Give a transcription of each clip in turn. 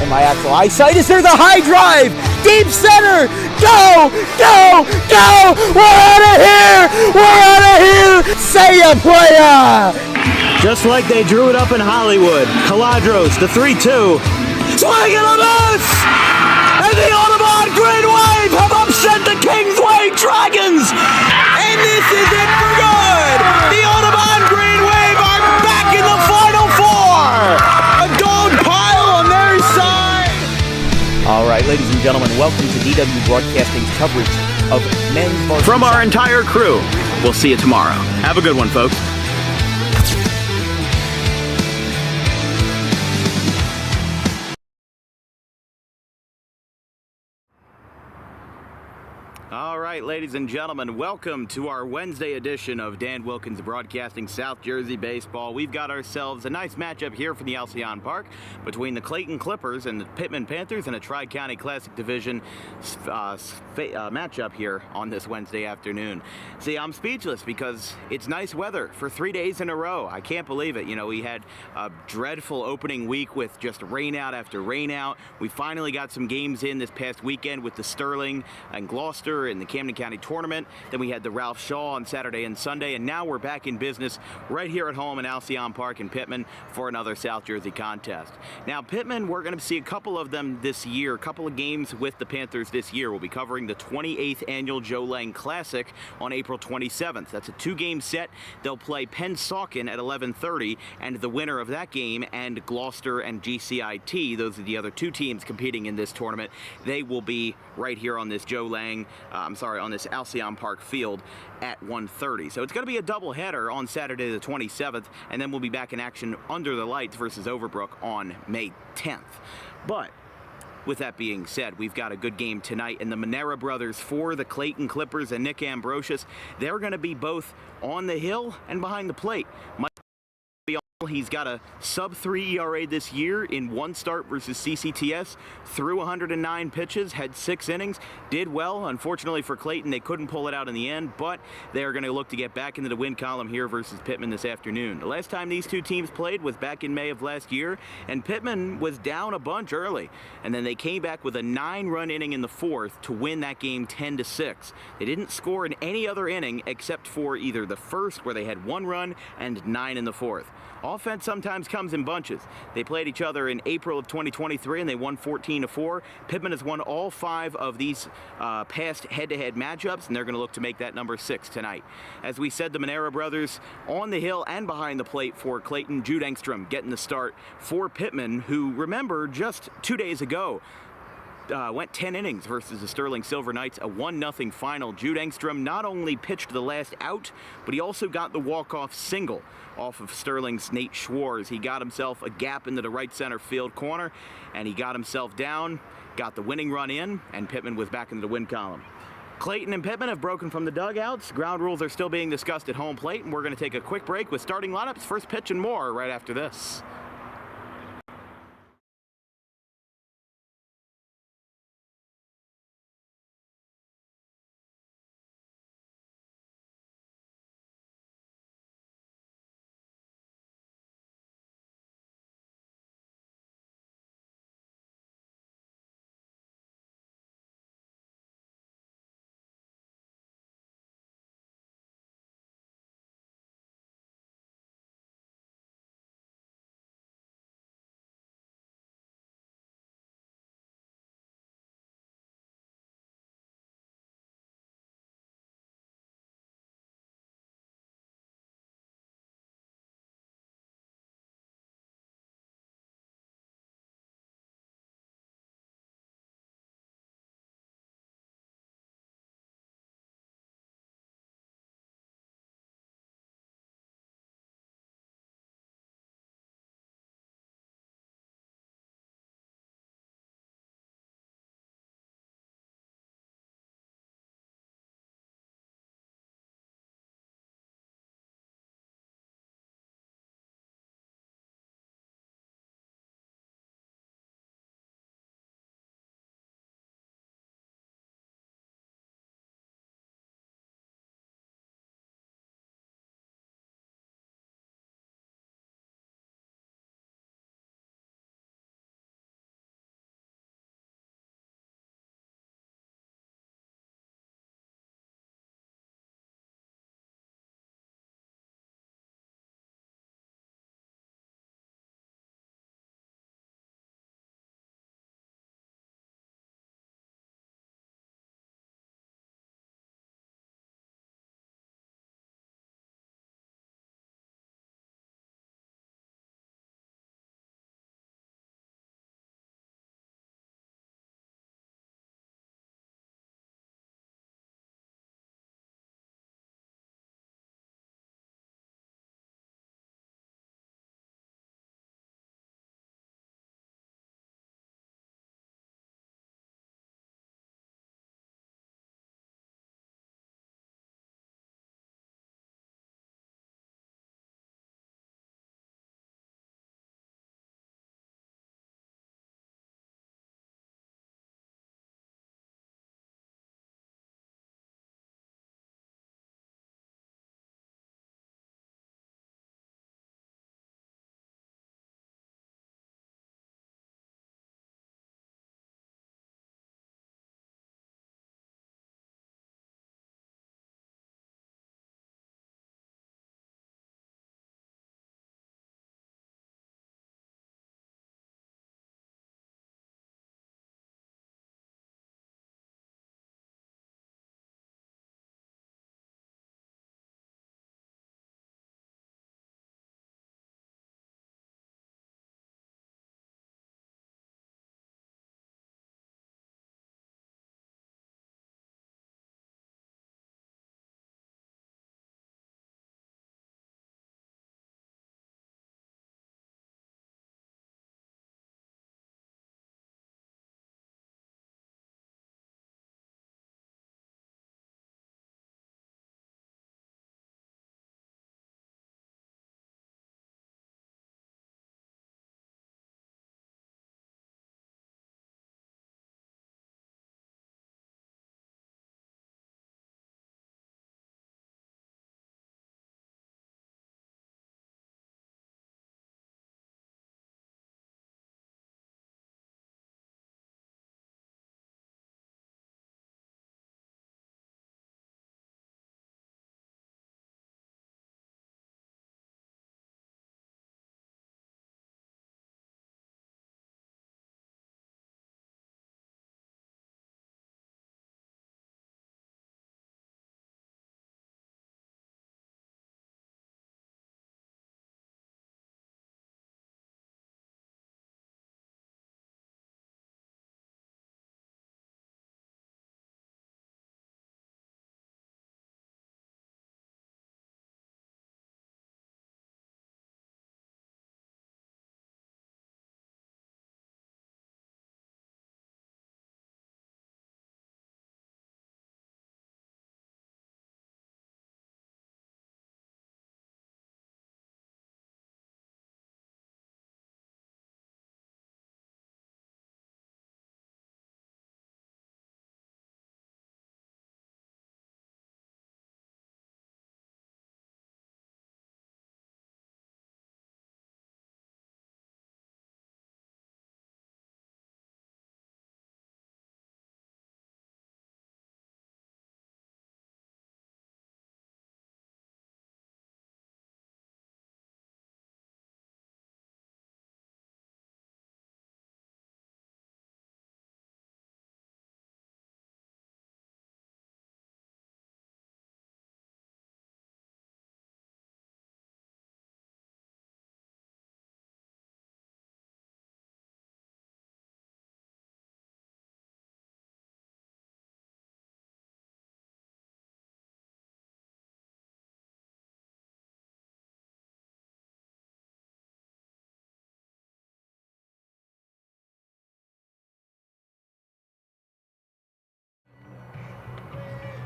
my actual eyesight. Is there the high drive? Deep center! Go! Go! Go! We're out of here! We're out of here! Say ya, playa! Just like they drew it up in Hollywood, Caladros, the 3-2, swing and a miss! And the Audubon Green Wave have upset the Kingsway Dragons! And this is it for good! The Audubon Green Wave are back in the Final Four! A gold pile on their side! All right, ladies and gentlemen, welcome to DW Broadcasting's coverage of men's varsity. From our entire crew, we'll see you tomorrow. Have a good one, folks. All right, ladies and gentlemen, welcome to our Wednesday edition of Dan Wilkins Broadcasting South Jersey Baseball. We've got ourselves a nice matchup here from the Alcyon Park between the Clayton Clippers and the Pitman Panthers in a Tri-County Classic Division matchup here on this Wednesday afternoon. See, I'm speechless because it's nice weather for 3 days in a row. I can't believe it. You know, we had a dreadful opening week with just rain out after rain out. We finally got some games in this past weekend with the Sterling and Gloucester in the Camden County tournament. Then we had the Ralph Shaw on Saturday and Sunday, and now we're back in business right here at home in Alcyon Park in Pitman for another South Jersey contest. Now, Pitman, we're going to see a couple of them this year, a couple of games with the Panthers this year. We'll be covering the 28th Annual Joe Lang Classic on April 27th. That's a two-game set. They'll play Pennsauken at 11:30, and the winner of that game and Gloucester and GCIT, those are the other two teams competing in this tournament, they will be right here on this on this Alcyon Park field at 1:30. So it's going to be a doubleheader on Saturday the 27th, and then we'll be back in action under the lights versus Overbrook on May 10th. But with that being said, we've got a good game tonight, and the Monera brothers for the Clayton Clippers and Nick Ambrosius, they're going to be both on the hill and behind the plate. He's got a sub-3 ERA this year in one start versus CCTS, threw 109 pitches, had 6 innings, did well. Unfortunately for Clayton, they couldn't pull it out in the end, but they're going to look to get back into the win column here versus Pitman this afternoon. The last time these two teams played was back in May of last year, and Pitman was down a bunch early, and then they came back with a 9-run inning in the fourth to win that game 10-6. They didn't score in any other inning except for either the first, where they had 1 run, and 9 in the fourth. Offense sometimes comes in bunches. They played each other in April of 2023, and they won 14-4. Pitman has won all 5 of these past head-to-head matchups, and they're going to look to make that number 6 tonight. As we said, the Monera brothers on the hill and behind the plate for Clayton. Jude Engstrom getting the start for Pitman, who, remember, just 2 days ago, went 10 innings versus the Sterling Silver Knights, a 1-0 final. Jude Engstrom not only pitched the last out, but he also got the walk-off single off of Sterling's Nate Schwartz. He got himself a gap into the right center field corner, and he got himself down, got the winning run in, and Pitman was back into the win column. Clayton and Pitman have broken from the dugouts. Ground rules are still being discussed at home plate, and we're going to take a quick break with starting lineups, first pitch, and more right after this.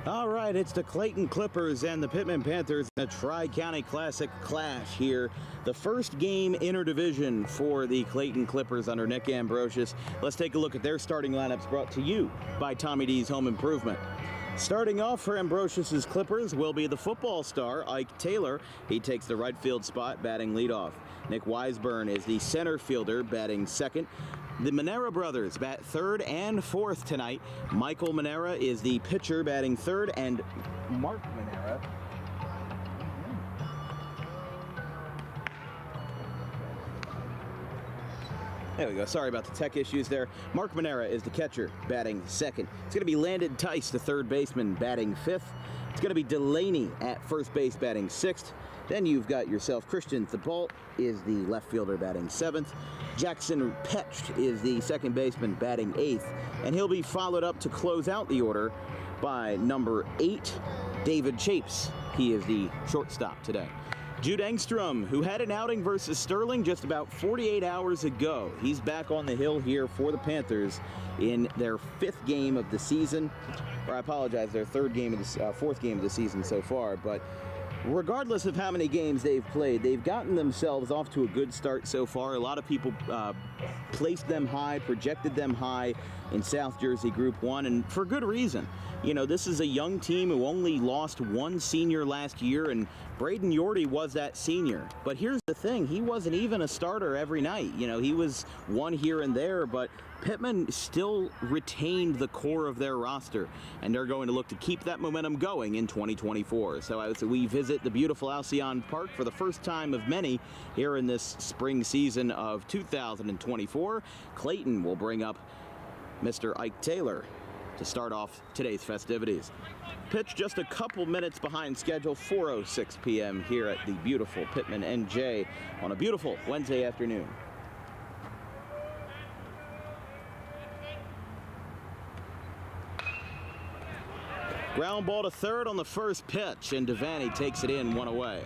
All right, it's the Clayton Clippers and the Pitman Panthers in a Tri-County Classic clash here. The first game interdivision for the Clayton Clippers under Nick Ambrosius. Let's take a look at their starting lineups brought to you by Tommy D's Home Improvement. Starting off for Ambrosius's Clippers will be the football star, Ike Taylor. He takes the right field spot, batting leadoff. Nick Weisburn is the center fielder, batting second. The Manera brothers bat third and fourth tonight. Michael Manera is the pitcher, batting third, and Mark Manera. There we go. Sorry about the tech issues there. Mark Manera is the catcher, batting second. It's going to be Landon Tice, the third baseman, batting fifth. It's going to be Delaney at first base, batting sixth. Then you've got yourself Christian Thibault is the left fielder, batting seventh. Jackson Petch is the second baseman, batting eighth. And he'll be followed up to close out the order by number 8, David Chapes. He is the shortstop today. Jude Engstrom, who had an outing versus Sterling just about 48 hours ago. He's back on the hill here for the Panthers in their 5th game of the season. Or I apologize, their 4th game of the season so far. But regardless of how many games they've played, they've gotten themselves off to a good start so far. A lot of people placed them high, projected them high in South Jersey Group 1, and for good reason. You know, this is a young team who only lost one senior last year, and Braden Yorty was that senior. But here's the thing, he wasn't even a starter every night. You know, he was one here and there, but Pitman still retained the core of their roster, and they're going to look to keep that momentum going in 2024. So as we visit the beautiful Alcyon Park for the first time of many here in this spring season of 2024, Clayton will bring up Mr. Ike Taylor to start off today's festivities. Pitch just a couple minutes behind schedule, 4:06 p.m. here at the beautiful Pitman NJ on a beautiful Wednesday afternoon. Ground ball to third on the first pitch, and Devaney takes it in, one away.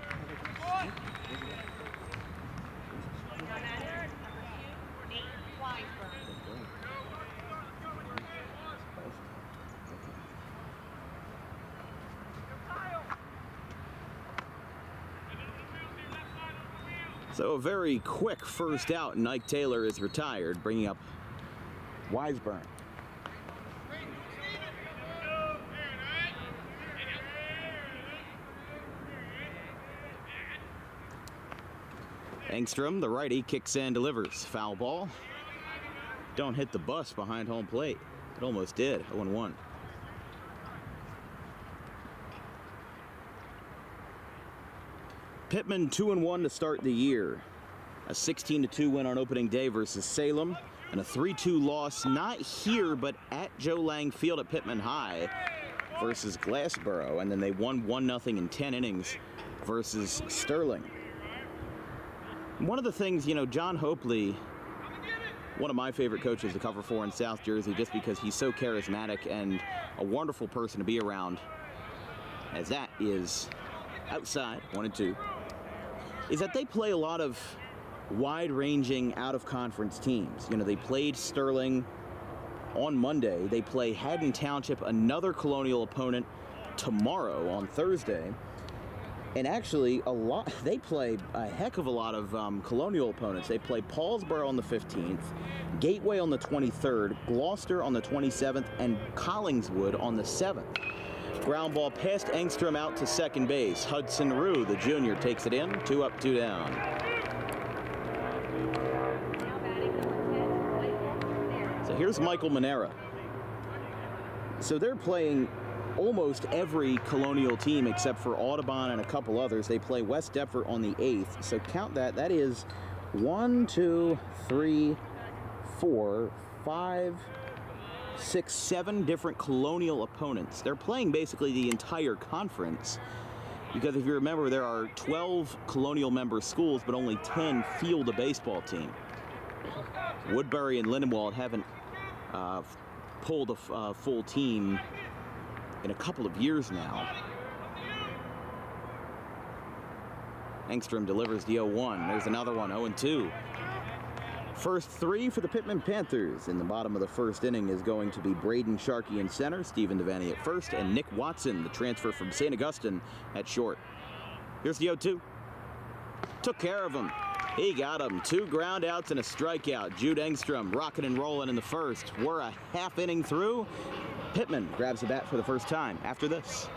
So a very quick first out, and Ike Taylor is retired, bringing up Weisburn. Engstrom, the righty, kicks and delivers. Foul ball. Don't hit the bus behind home plate. It almost did. 0-1. Pitman 2-1 to start the year. A 16-2 win on opening day versus Salem, and a 3-2 loss not here but at Joe Lang Field at Pitman High versus Glassboro, and then they won 1-0 in 10 innings versus Sterling. One of the things, you know, John Hopley, one of my favorite coaches to cover for in South Jersey, just because he's so charismatic and a wonderful person to be around, as that is outside, 1-2, is that they play a lot of wide-ranging out-of-conference teams. You know, they played Sterling on Monday. They play Haddon Township, another Colonial opponent, tomorrow on Thursday. And actually, they play a heck of a lot of Colonial opponents. They play Paulsboro on the 15th, Gateway on the 23rd, Gloucester on the 27th, and Collingswood on the 7th. Ground ball past Engstrom out to second base. Hudson Rue, the junior, takes it in. 2 up, 2 down. So here's Michael Manera. So they're playing almost every Colonial team except for Audubon and a couple others. They play West Deptford on the 8th. So count that. That is 1, 2, 3, 4, 5, 6, 7 different Colonial opponents. They're playing basically the entire conference, because if you remember, there are 12 Colonial member schools, but only 10 field a baseball team. Woodbury and Lindenwold haven't pulled a full team in a couple of years now. Engstrom delivers the 0-1. There's another one, 0-2. First three for the Pitman Panthers in the bottom of the first inning is going to be Braden Sharkey in center, Stephen Devaney at first, and Nick Watson, the transfer from St. Augustine, at short. Here's the 0-2. Took care of him. He got him. 2 ground outs and a strikeout. Jude Engstrom rocking and rolling in the first. We're a half inning through. Pitman grabs the bat for the first time after this.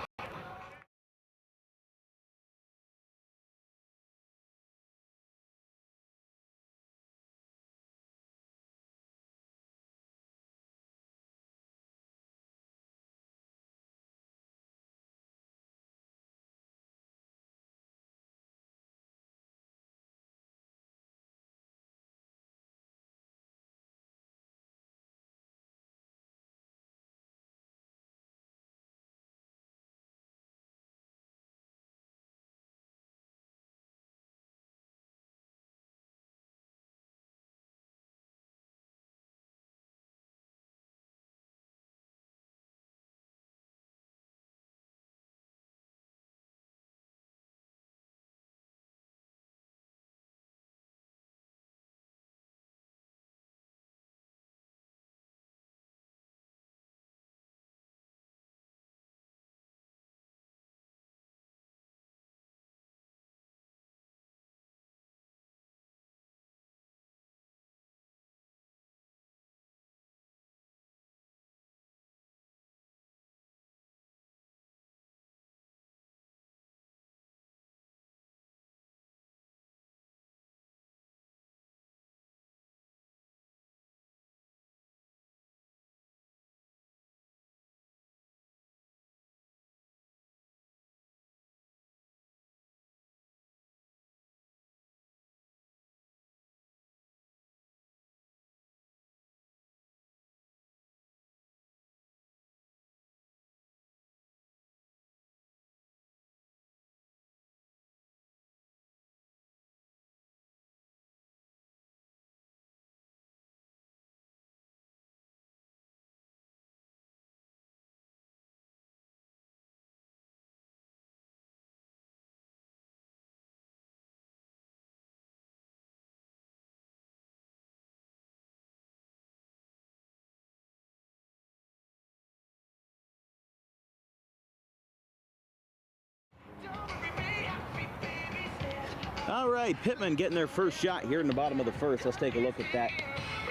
All right, Pitman getting their first shot here in the bottom of the first. Let's take a look at that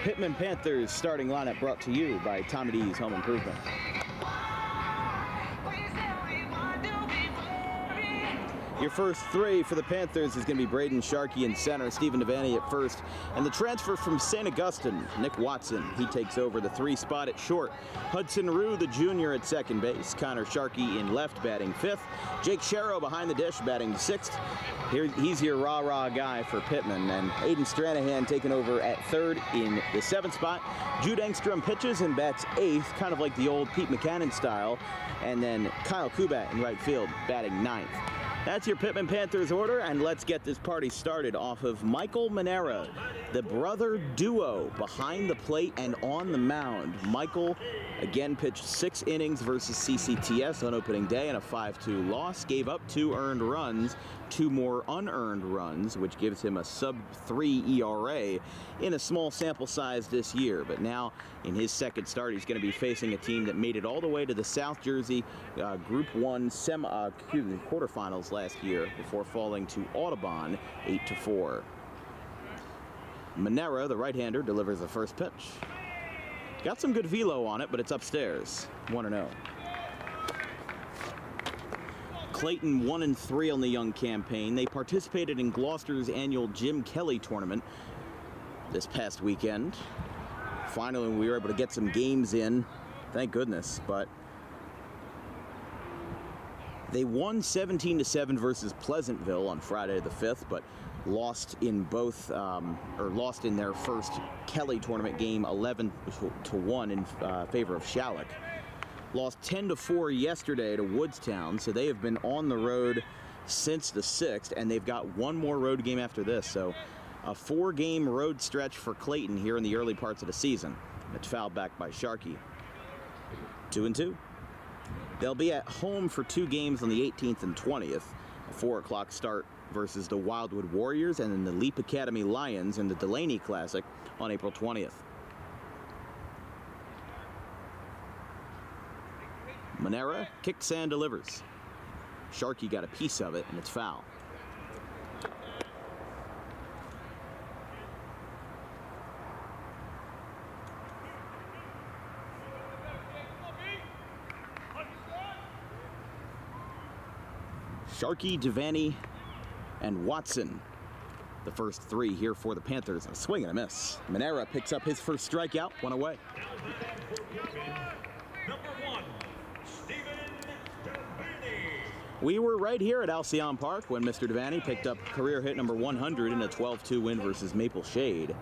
Pitman Panthers starting lineup brought to you by Tommy D's Home Improvement. Your first three for the Panthers is going to be Braden Sharkey in center, Stephen Devaney at first, and the transfer from St. Augustine, Nick Watson. He takes over the 3 spot at short. Hudson Rue, the junior, at second base. Connor Sharkey in left, batting 5th. Jake Sharrow behind the dish, batting 6th. He's your rah-rah guy for Pitman, and Aiden Stranahan taking over at 3rd in the 7th spot. Jude Engstrom pitches and bats 8th, kind of like the old Pete Mackanin style, and then Kyle Kubat in right field, batting 9th. That's your Pitman Panthers order, and let's get this party started off of Michael Manera, the brother duo behind the plate and on the mound. Michael again pitched 6 innings versus CCTS on opening day in a 5-2 loss, gave up 2 earned runs, 2 more unearned runs, which gives him a sub-3 ERA in a small sample size this year. But now in his second start, he's going to be facing a team that made it all the way to the South Jersey Group 1 quarterfinals last year before falling to Audubon 8-4. Manera, the right-hander, delivers the first pitch. Got some good velo on it, but it's upstairs. 1-0. Clayton 1-3 on the young campaign. They participated in Gloucester's annual Jim Kelly tournament this past weekend. Finally, we were able to get some games in. Thank goodness, but they won 17-7 versus Pleasantville on Friday the 5th, but lost in lost in their first Kelly tournament game 11-1 in favor of Shalleck. Lost 10-4 yesterday to Woodstown, so they have been on the road since the 6th, and they've got one more road game after this. So a 4-game road stretch for Clayton here in the early parts of the season. It's fouled back by Sharkey. 2-2. They'll be at home for 2 games on the 18th and 20th. A 4 o'clock start versus the Wildwood Warriors and then the Leap Academy Lions in the Delaney Classic on April 20th. Manera kicks and delivers. Sharkey got a piece of it, and it's foul. Sharkey, Devaney, and Watson. The first three here for the Panthers. A swing and a miss. Manera picks up his first strikeout, one away. We were right here at Alcyon Park when Mr. Devaney picked up career hit number 100 in a 12-2 win versus Maple Shade.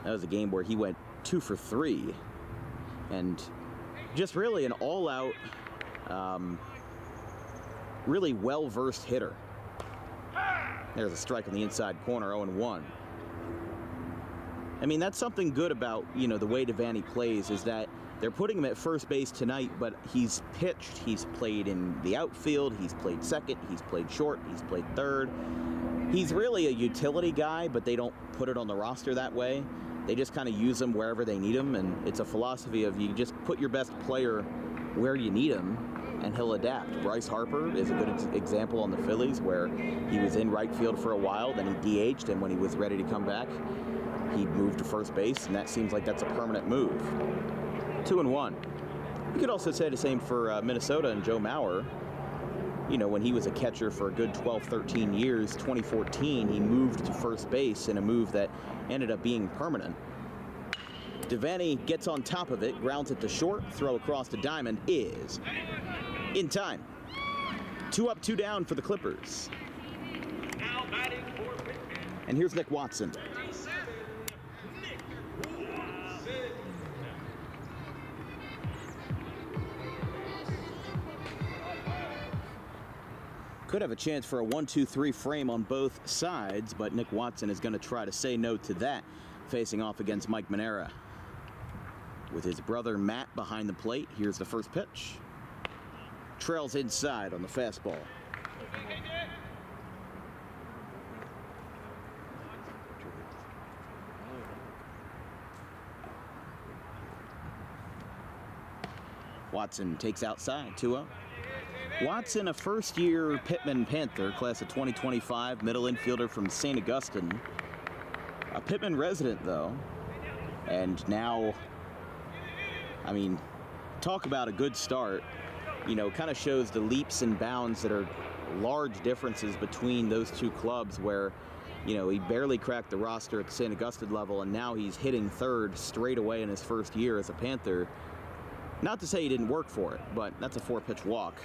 That was a game where he went 2 for 3. And just really an all-out, really well-versed hitter. There's a strike on the inside corner, 0-1. I mean, that's something good about, the way Devaney plays is that they're putting him at first base tonight, but he's pitched, he's played in the outfield, he's played second, he's played short, he's played third. He's really a utility guy, but they don't put it on the roster that way. They just kind of use him wherever they need him, and it's a philosophy of you just put your best player where you need him, and he'll adapt. Bryce Harper is a good example on the Phillies, where he was in right field for a while, then he DH'd, and when he was ready to come back, he moved to first base, and that seems like that's a permanent move. 2-1. You could also say the same for Minnesota and Joe Mauer. When he was a catcher for a good 12, 13 years, 2014, he moved to first base in a move that ended up being permanent. Devaney gets on top of it, grounds it to short, throw across the diamond is in time. 2 up, 2 down for the Clippers. And here's Nick Watson. Could have a chance for a 1-2-3 frame on both sides, but Nick Watson is going to try to say no to that, facing off against Mike Manera. With his brother Matt behind the plate, here's the first pitch. Trails inside on the fastball. Watson takes outside, 2-0. Watson, a first-year Pitman Panther, class of 2025, middle infielder from St. Augustine. A Pitman resident, though. And now, talk about a good start. Kind of shows the leaps and bounds that are large differences between those two clubs where, he barely cracked the roster at the St. Augustine level, and now he's hitting third straight away in his first year as a Panther. Not to say he didn't work for it, but that's a 4-pitch walk.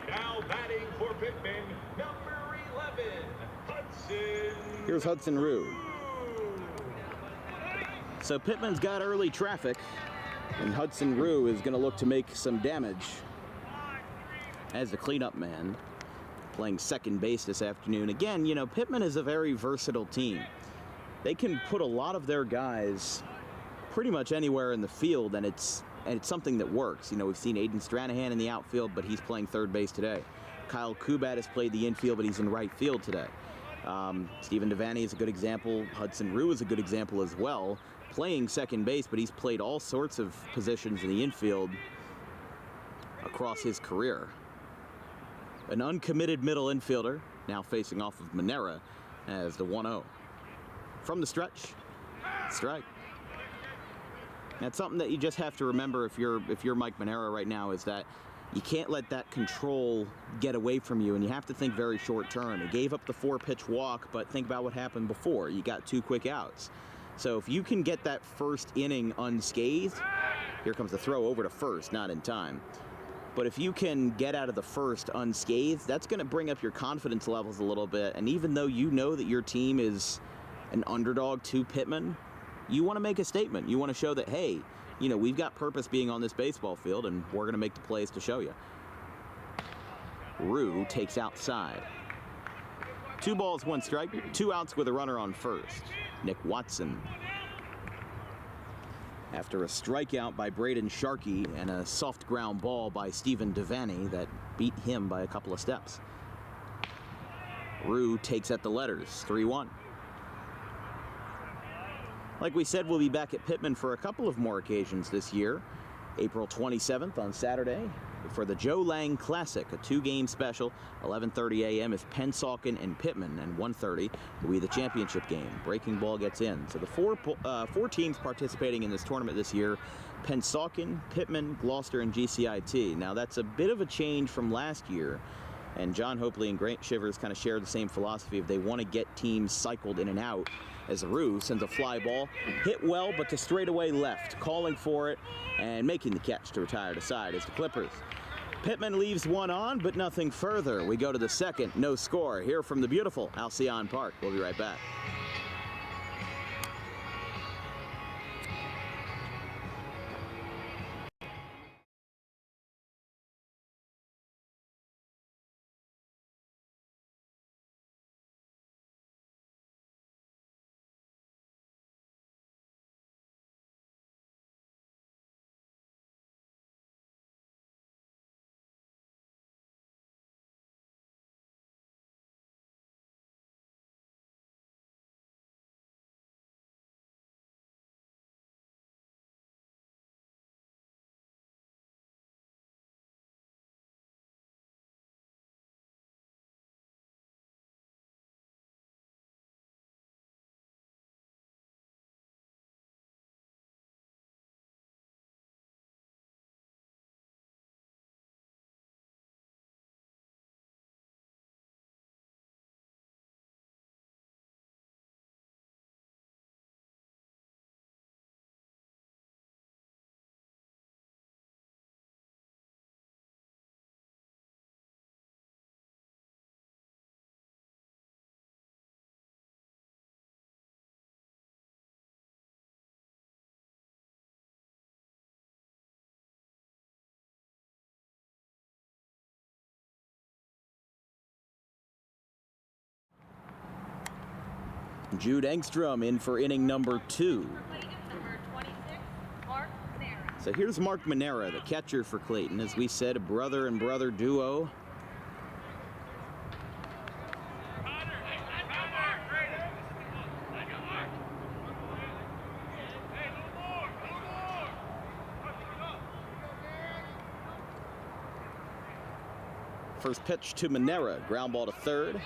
Now batting for Pitman, number 11, Hudson. Here's Hudson Rue. So Pitman's got early traffic, and Hudson Rue is going to look to make some damage as the cleanup man, playing second base this afternoon. Again, Pitman is a very versatile team. They can put a lot of their guys pretty much anywhere in the field, and it's something that works. We've seen Aiden Stranahan in the outfield, but he's playing third base today. Kyle Kubat has played the infield, but he's in right field today. Stephen Devaney is a good example. Hudson Rue is a good example as well, playing second base, but he's played all sorts of positions in the infield across his career. An uncommitted middle infielder, now facing off of Manera as the 1-0. From the stretch, strike. That's something that you just have to remember if you're Mike Manera right now, is that you can't let that control get away from you, and you have to think very short term. He gave up the 4-pitch walk, but think about what happened before. You got 2 quick outs. So if you can get that first inning unscathed, here comes the throw over to first, not in time. But if you can get out of the first unscathed, that's going to bring up your confidence levels a little bit. And even though you know that your team is an underdog to Pitman, you want to make a statement. You want to show that, hey, we've got purpose being on this baseball field, and we're going to make the plays to show you. Rue takes outside. 2 balls, 1 strike, 2 outs with a runner on first. Nick Watson. After a strikeout by Braden Sharkey and a soft ground ball by Stephen Devaney that beat him by a couple of steps. Rue takes at the letters, 3-1. Like we said, we'll be back at Pitman for a couple of more occasions this year. April 27th on Saturday for the Joe Lang Classic, a 2-game special. 11:30 a.m. is Pennsauken and Pitman, and 1:30 will be the championship game. Breaking ball gets in. So the four teams participating in this tournament this year: Pennsauken, Pitman, Gloucester, and GCIT. Now that's a bit of a change from last year, and John Hopley and Grant Shivers kind of share the same philosophy of they want to get teams cycled in and out. As Rue sends a fly ball, hit well, but to straightaway left, calling for it and making the catch to retire to side is the Clippers. Pitman leaves one on, but nothing further. We go to the second, no score, here from the beautiful Alcyon Park. We'll be right back. Jude Engstrom in for inning number 2. So here's Mark Manera, the catcher for Clayton. As we said, a brother and brother duo. First pitch to Manera, ground ball to third.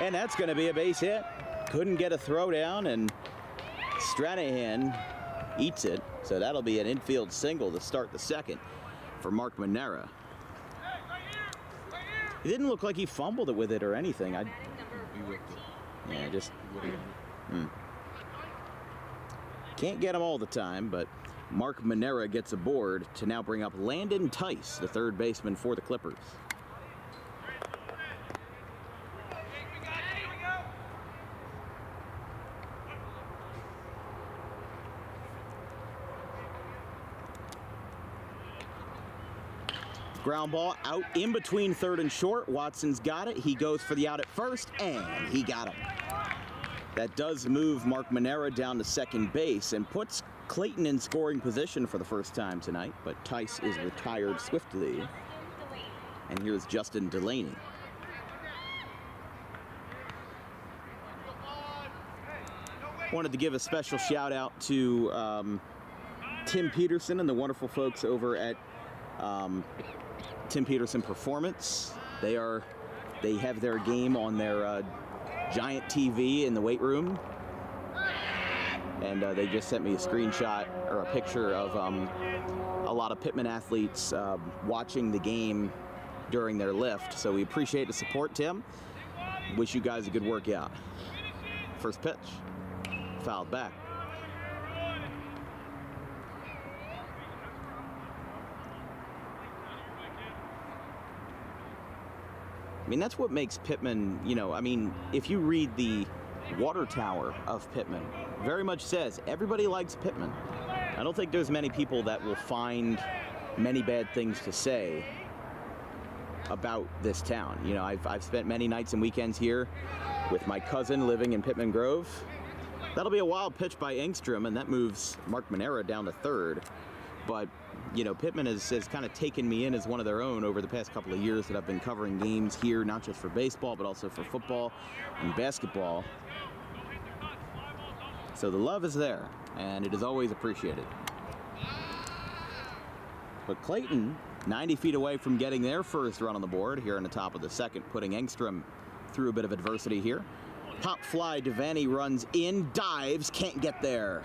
And that's going to be a base hit. Couldn't get a throw down, and Stranahan eats it. So that'll be an infield single to start the second for Mark Manera. It didn't look like he fumbled it with it or anything. Can't get him all the time, but Mark Manera gets aboard to now bring up Landon Tice, the third baseman for the Clippers. Ground ball out in between third and short. Watson's got it. He goes for the out at first, and he got him. That does move Mark Manera down to second base and puts Clayton in scoring position for the first time tonight, but Tice is retired swiftly. And here's Justin Delaney. Wanted to give a special shout out to Tim Peterson and the wonderful folks over at Tim Peterson Performance. They have their game on their giant TV in the weight room, and they just sent me a screenshot or a picture of a lot of Pitman athletes watching the game during their lift. So we appreciate the support, Tim. Wish you guys a good workout. First pitch, fouled back. I mean, that's what makes Pitman, if you read the water tower of Pitman, very much says everybody likes Pitman. I don't think there's many people that will find many bad things to say about this town. I've spent many nights and weekends here with my cousin living in Pitman Grove. That'll be a wild pitch by Engstrom, and that moves Mark Manera down to third. But, you know, Pitman has kind of taken me in as one of their own over the past couple of years that I've been covering games here, not just for baseball, but also for football and basketball. So the love is there, and it is always appreciated. But Clayton, 90 feet away from getting their first run on the board here in the top of the second, putting Engstrom through a bit of adversity here. Pop fly, Devaney runs in, dives, can't get there.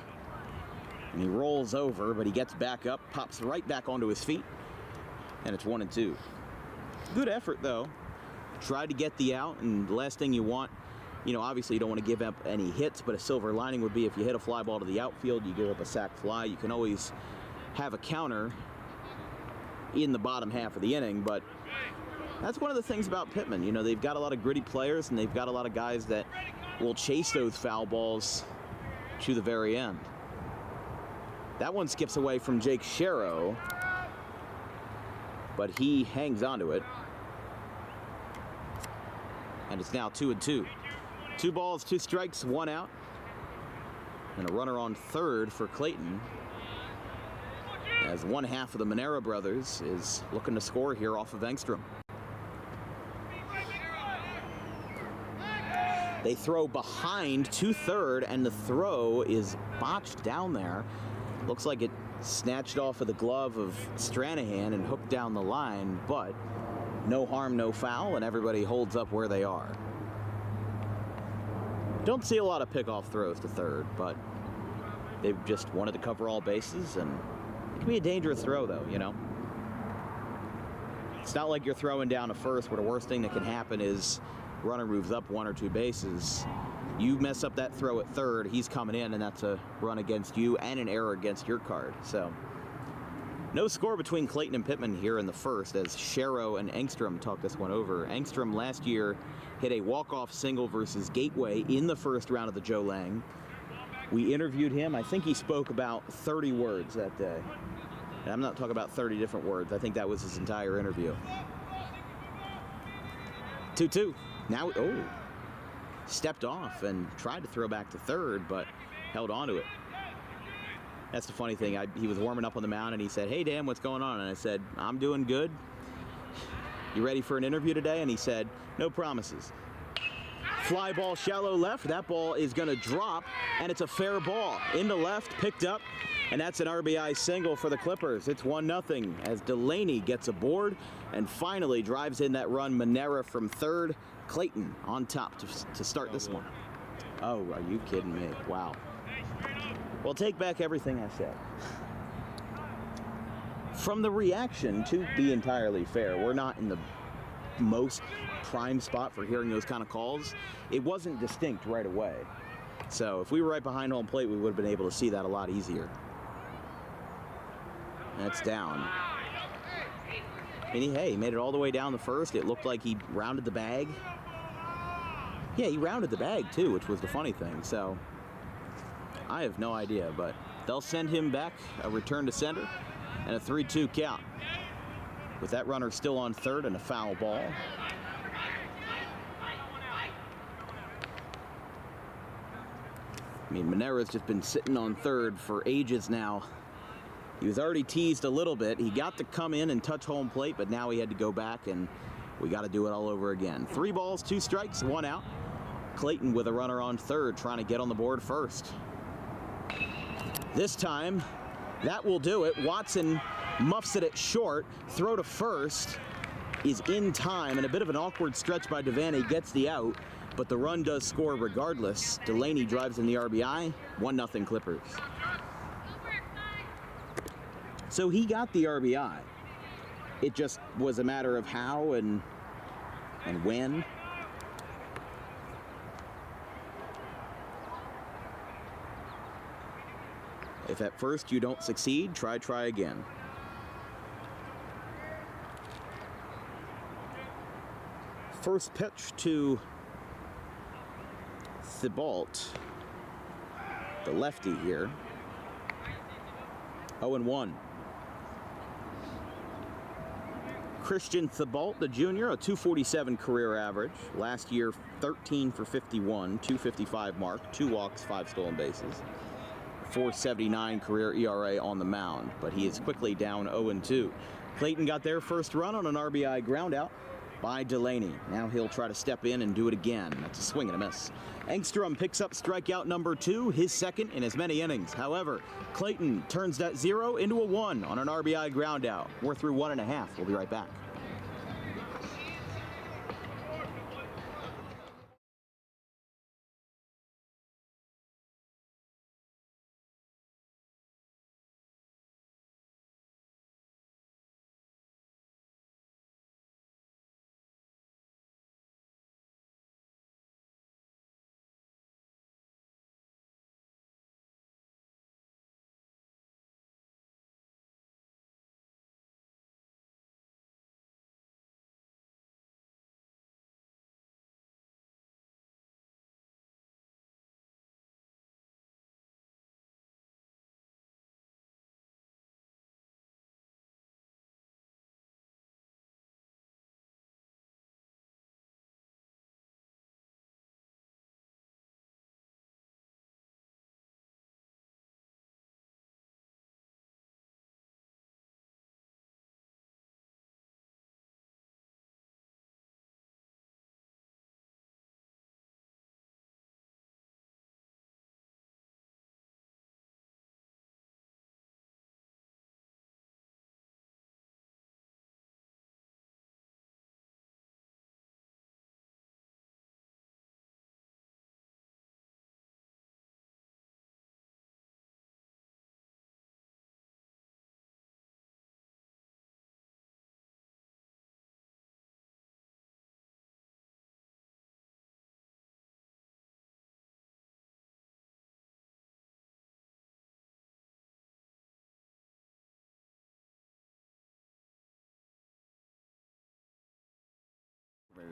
And he rolls over, but he gets back up, pops right back onto his feet, and it's 1-2. Good effort, though. Tried to get the out, and the last thing you want, you know, obviously you don't want to give up any hits, but a silver lining would be if you hit a fly ball to the outfield, you give up a sac fly. You can always have a counter in the bottom half of the inning, but that's one of the things about Pitman. You know, they've got a lot of gritty players, and they've got a lot of guys that will chase those foul balls to the very end. That one skips away from Jake Sherrow, but he hangs onto it. And it's now 2-2. 2 balls, 2 strikes, 1 out. And a runner on third for Clayton, as one half of the Monera brothers is looking to score here off of Engstrom. They throw behind to third, and the throw is botched down there. Looks like it snatched off of the glove of Stranahan and hooked down the line, but no harm, no foul, and everybody holds up where they are. Don't see a lot of pickoff throws to third, but they've just wanted to cover all bases, and it can be a dangerous throw, though, you know. It's not like you're throwing down to first where the worst thing that can happen is runner moves up 1 or 2 bases. You mess up that throw at third, he's coming in, and that's a run against you and an error against your card. So, no score between Clayton and Pitman here in the first, as Sherrow and Engstrom talk this one over. Engstrom last year hit a walk-off single versus Gateway in the first round of the Joe Lang. We interviewed him. I think he spoke about 30 words that day. And I'm not talking about 30 different words. I think that was his entire interview. 2-2. Now, stepped off and tried to throw back to third, but held on to it. That's the funny thing. He was warming up on the mound, and he said, "Hey, Dan, what's going on?" And I said, "I'm doing good. You ready for an interview today?" And he said, "No promises." Fly ball shallow left. That ball is going to drop, and it's a fair ball. Into left, picked up, and that's an RBI single for the Clippers. It's 1-0 as Delaney gets aboard and finally drives in that run. Monera from third. Clayton on top to start this one. Oh, are you kidding me? Wow. Well, take back everything I said. From the reaction, to be entirely fair, we're not in the most prime spot for hearing those kind of calls. It wasn't distinct right away. So if we were right behind home plate, we would have been able to see that a lot easier. That's down. And he made it all the way down the first. It looked like he rounded the bag. Yeah, he rounded the bag too, which was the funny thing. So I have no idea, but they'll send him back, a return to center, and a 3-2 count. With that runner still on third and a foul ball. I mean, Monera's just been sitting on third for ages now. He was already teased a little bit. He got to come in and touch home plate, but now he had to go back, and we got to do it all over again. 3 balls, 2 strikes, 1 out. Clayton with a runner on third, trying to get on the board first. This time, that will do it. Watson muffs it at short. Throw to first is in time, and a bit of an awkward stretch by Devaney gets the out, but the run does score regardless. Delaney drives in the RBI. 1-0 Clippers. So he got the RBI. It just was a matter of how and when. If at first you don't succeed, try again. First pitch to Thibault, the lefty here. 0-1. Christian Thibault, the junior, a .247 career average. Last year, 13 for 51, .255 mark, 2 walks, 5 stolen bases. .479 career ERA on the mound, but he is quickly down 0-2. Clayton got their first run on an RBI groundout by Delaney. Now he'll try to step in and do it again. That's a swing and a miss. Engstrom picks up strikeout number 2, his second in as many innings. However, Clayton turns that 0 into a 1 on an RBI groundout. We're through 1.5. We'll be right back.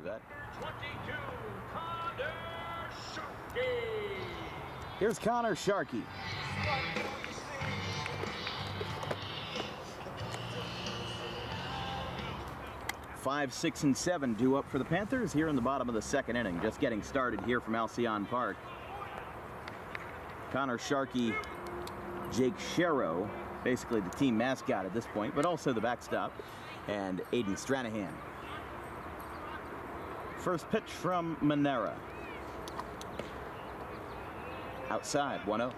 That. 22, Connor Sharkey. Here's Connor Sharkey. Five, 6, and 7 due up for the Panthers here in the bottom of the second inning. Just getting started here from Alcyon Park. Connor Sharkey, Jake Sherrow, basically the team mascot at this point, but also the backstop, and Aiden Stranahan. First pitch from Manera. Outside, 1-0.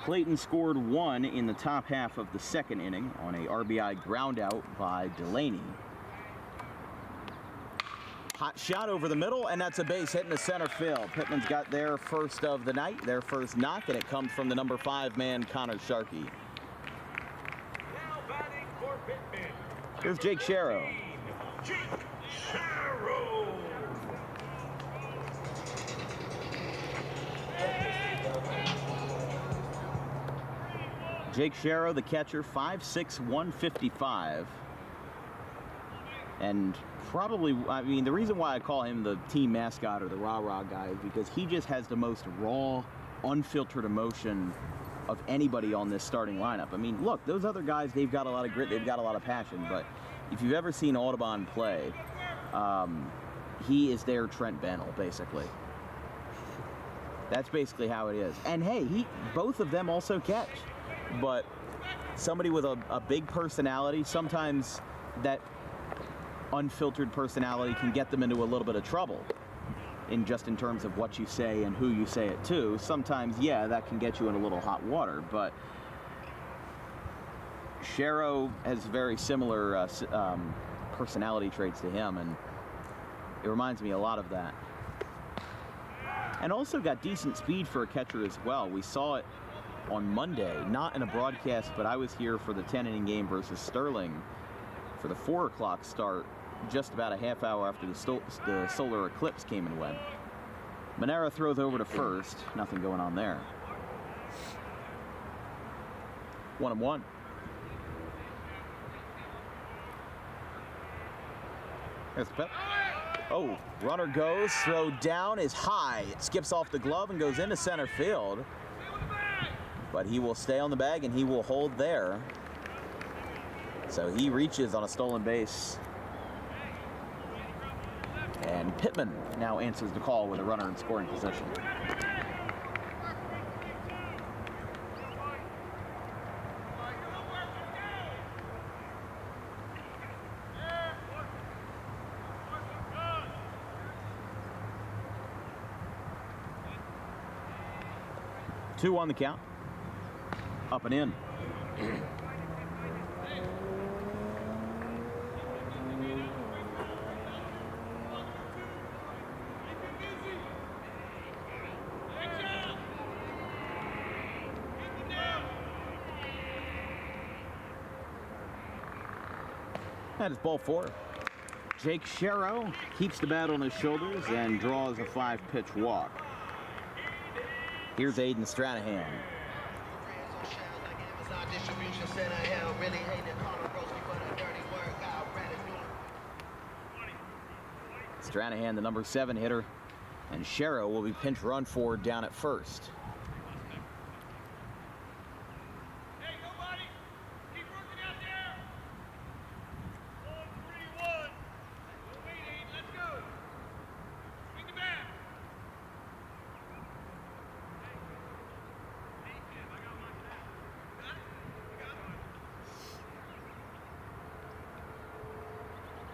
Clayton scored 1 in the top half of the second inning on a RBI groundout by Delaney. Hot shot over the middle, and that's a base hit in the center field. Pitman's got their first of the night, their first knock, and it comes from the number 5 man, Connor Sharkey. Now batting for Pitman. Here's Jake Sherrow. Jake Sherrow. Jake Sherrow, the catcher, 5'6", 155. And probably, I mean, the reason why I call him the team mascot or the rah-rah guy is because he just has the most raw, unfiltered emotion of anybody on this starting lineup. I mean, look, those other guys, they've got a lot of grit, they've got a lot of passion, but if you've ever seen Audubon play, he is their Trent Bennell, basically. That's basically how it is. And hey, both of them also catch. But somebody with a big personality, sometimes that unfiltered personality can get them into a little bit of trouble in terms of what you say and who you say it to. Sometimes, yeah, that can get you in a little hot water, but Sherrow has very similar personality traits to him, and it reminds me a lot of that. And also got decent speed for a catcher as well. We saw it on Monday, not in a broadcast, but I was here for the 10-inning game versus Sterling for the 4 o'clock start, just about a half hour after the solar eclipse came and went. Manera throws over to first. Nothing going on there. 1-1. There's the pitch. Oh, runner goes, throw down is high. It skips off the glove and goes into center field. But he will stay on the bag and he will hold there. So he reaches on a stolen base. And Pitman now answers the call with a runner in scoring position. 2 on the count. Up and in. That is ball 4. Jake Sharrow keeps the bat on his shoulders and draws a 5-pitch walk. Here's Aiden Stranahan. Stranahan, the number 7 hitter, and Sharrow will be pinch run for down at first.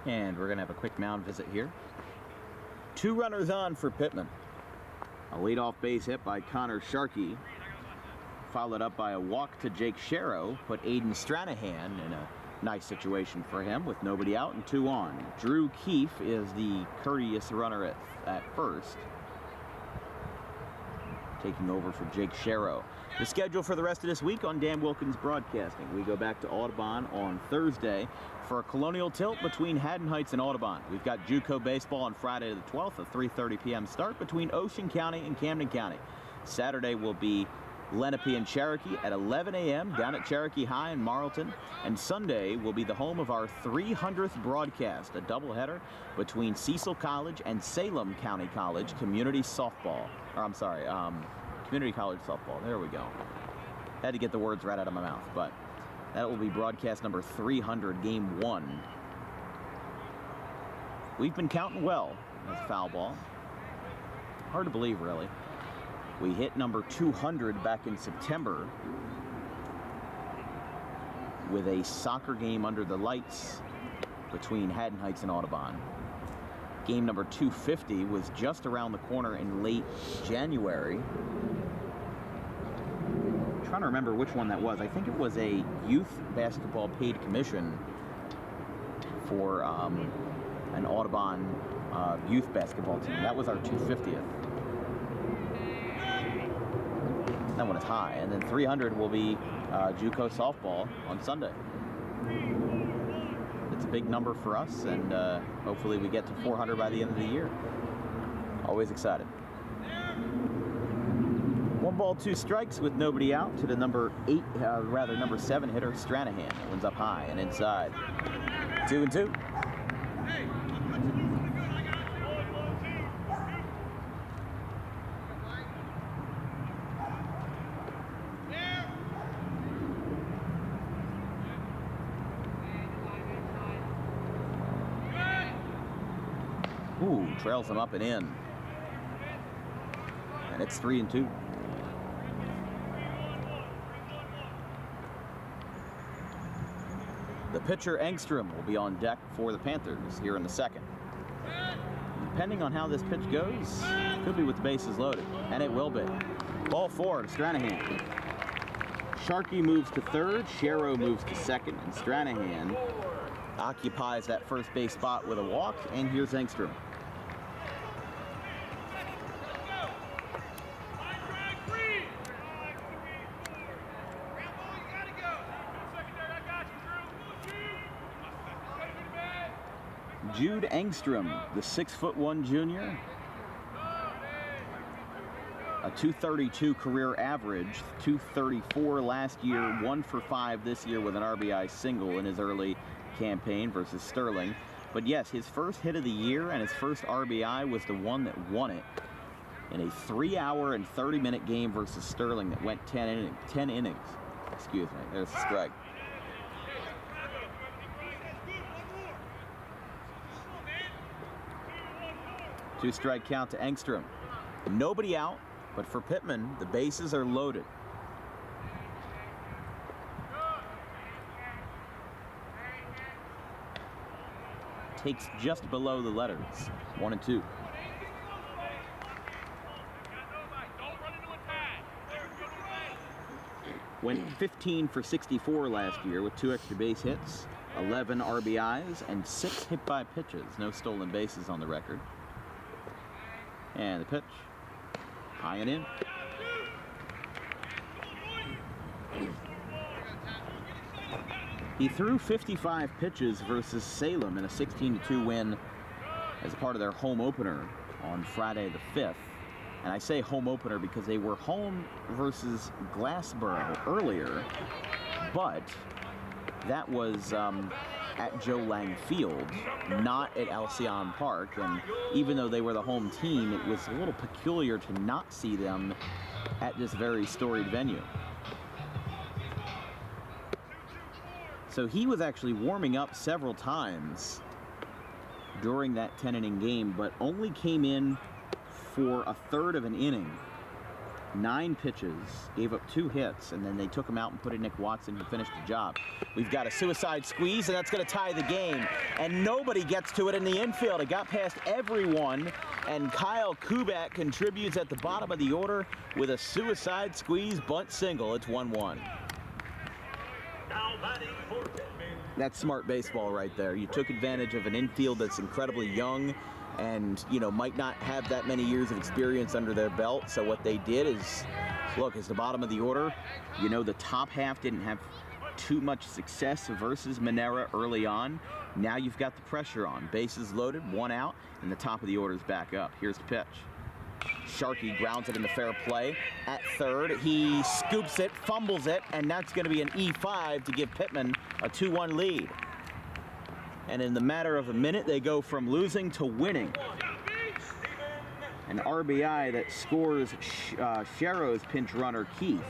And we're going to have a quick mound visit here. 2 runners on for Pitman. A leadoff base hit by Connor Sharkey, followed up by a walk to Jake Sharrow, put Aiden Stranahan in a nice situation for him with nobody out and 2 on. Drew Keefe is the courteous runner at first, taking over for Jake Sharrow. The schedule for the rest of this week on Dan Wilkins Broadcasting. We go back to Audubon on Thursday for a colonial tilt between Haddon Heights and Audubon. We've got JUCO baseball on Friday the 12th, a 3:30 p.m. start between Ocean County and Camden County. Saturday will be Lenape and Cherokee at 11 a.m. down at Cherokee High in Marlton. And Sunday will be the home of our 300th broadcast, a doubleheader between Cecil College and Salem County College Community Softball. Community College Softball. There we go. Had to get the words right out of my mouth, but that will be broadcast number 300, game 1. We've been counting well as foul ball. Hard to believe, really. We hit number 200 back in September with a soccer game under the lights between Haddon Heights and Audubon. Game number 250 was just around the corner in late January. I'm trying to remember which one that was. I think it was a youth basketball paid commission for an Audubon youth basketball team. That was our 250th. That one is high. And then 300 will be JUCO softball on Sunday. It's a big number for us, and hopefully we get to 400 by the end of the year. Always excited. 1 ball, 2 strikes with nobody out to the number 7 hitter, Stranahan. That one's up high and inside. 2-2. Ooh, trails him up and in. And it's 3-2. The pitcher, Engstrom, will be on deck for the Panthers here in the second. Depending on how this pitch goes, could be with the bases loaded. And it will be. Ball 4 to Stranahan. Sharkey moves to third, Sharrow moves to second, and Stranahan occupies that first base spot with a walk, and here's Engstrom. Jude Engstrom, the 6'1" junior, a 232 career average, 234 last year, 1 for 5 this year with an RBI single in his early campaign versus Sterling. But yes, his first hit of the year and his first RBI was the one that won it in a 3-hour and 30-minute game versus Sterling that went 10 innings. Excuse me, there's a strike. 2-strike count to Engstrom. Nobody out, but for Pitman, the bases are loaded. Takes just below the letters, 1-2. went 15 for 64 last year with 2 extra base hits, 11 RBIs, and 6 hit by pitches. No stolen bases on the record. And the pitch, high and in. He threw 55 pitches versus Salem in a 16-2 win as a part of their home opener on Friday the 5th. And I say home opener because they were home versus Glassboro earlier, but that was at Joe Lang Field, not at Alcyon Park. And even though they were the home team, it was a little peculiar to not see them at this very storied venue. So he was actually warming up several times during that 10-inning game, but only came in for a third of an inning. 9 pitches, gave up 2 hits, and then they took him out and put in Nick Watson, who finished the job. We've got a suicide squeeze, and that's going to tie the game. And nobody gets to it in the infield. It got past everyone, and Kyle Kubat contributes at the bottom of the order with a suicide squeeze bunt single. It's 1-1. Now batting for Pitman. That's smart baseball right there. You took advantage of an infield that's incredibly young and, you know, might not have that many years of experience under their belt. So what they did is, look, it's the bottom of the order. You know, the top half didn't have too much success versus Monera early on. Now you've got the pressure on. Bases loaded, 1 out, and the top of the order is back up. Here's the pitch. Sharkey grounds it into fair play. At third, he scoops it, fumbles it, and that's going to be an E5 to give Pitman a 2-1 lead. And in the matter of a minute, they go from losing to winning. An RBI that scores Sharrow's pinch runner, Keith.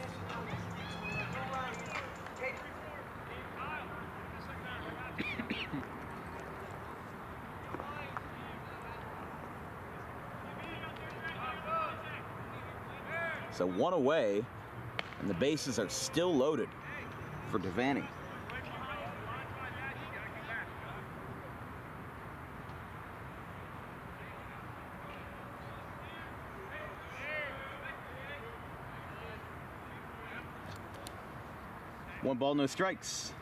So 1 away, and the bases are still loaded for Devaney. One ball, no strikes.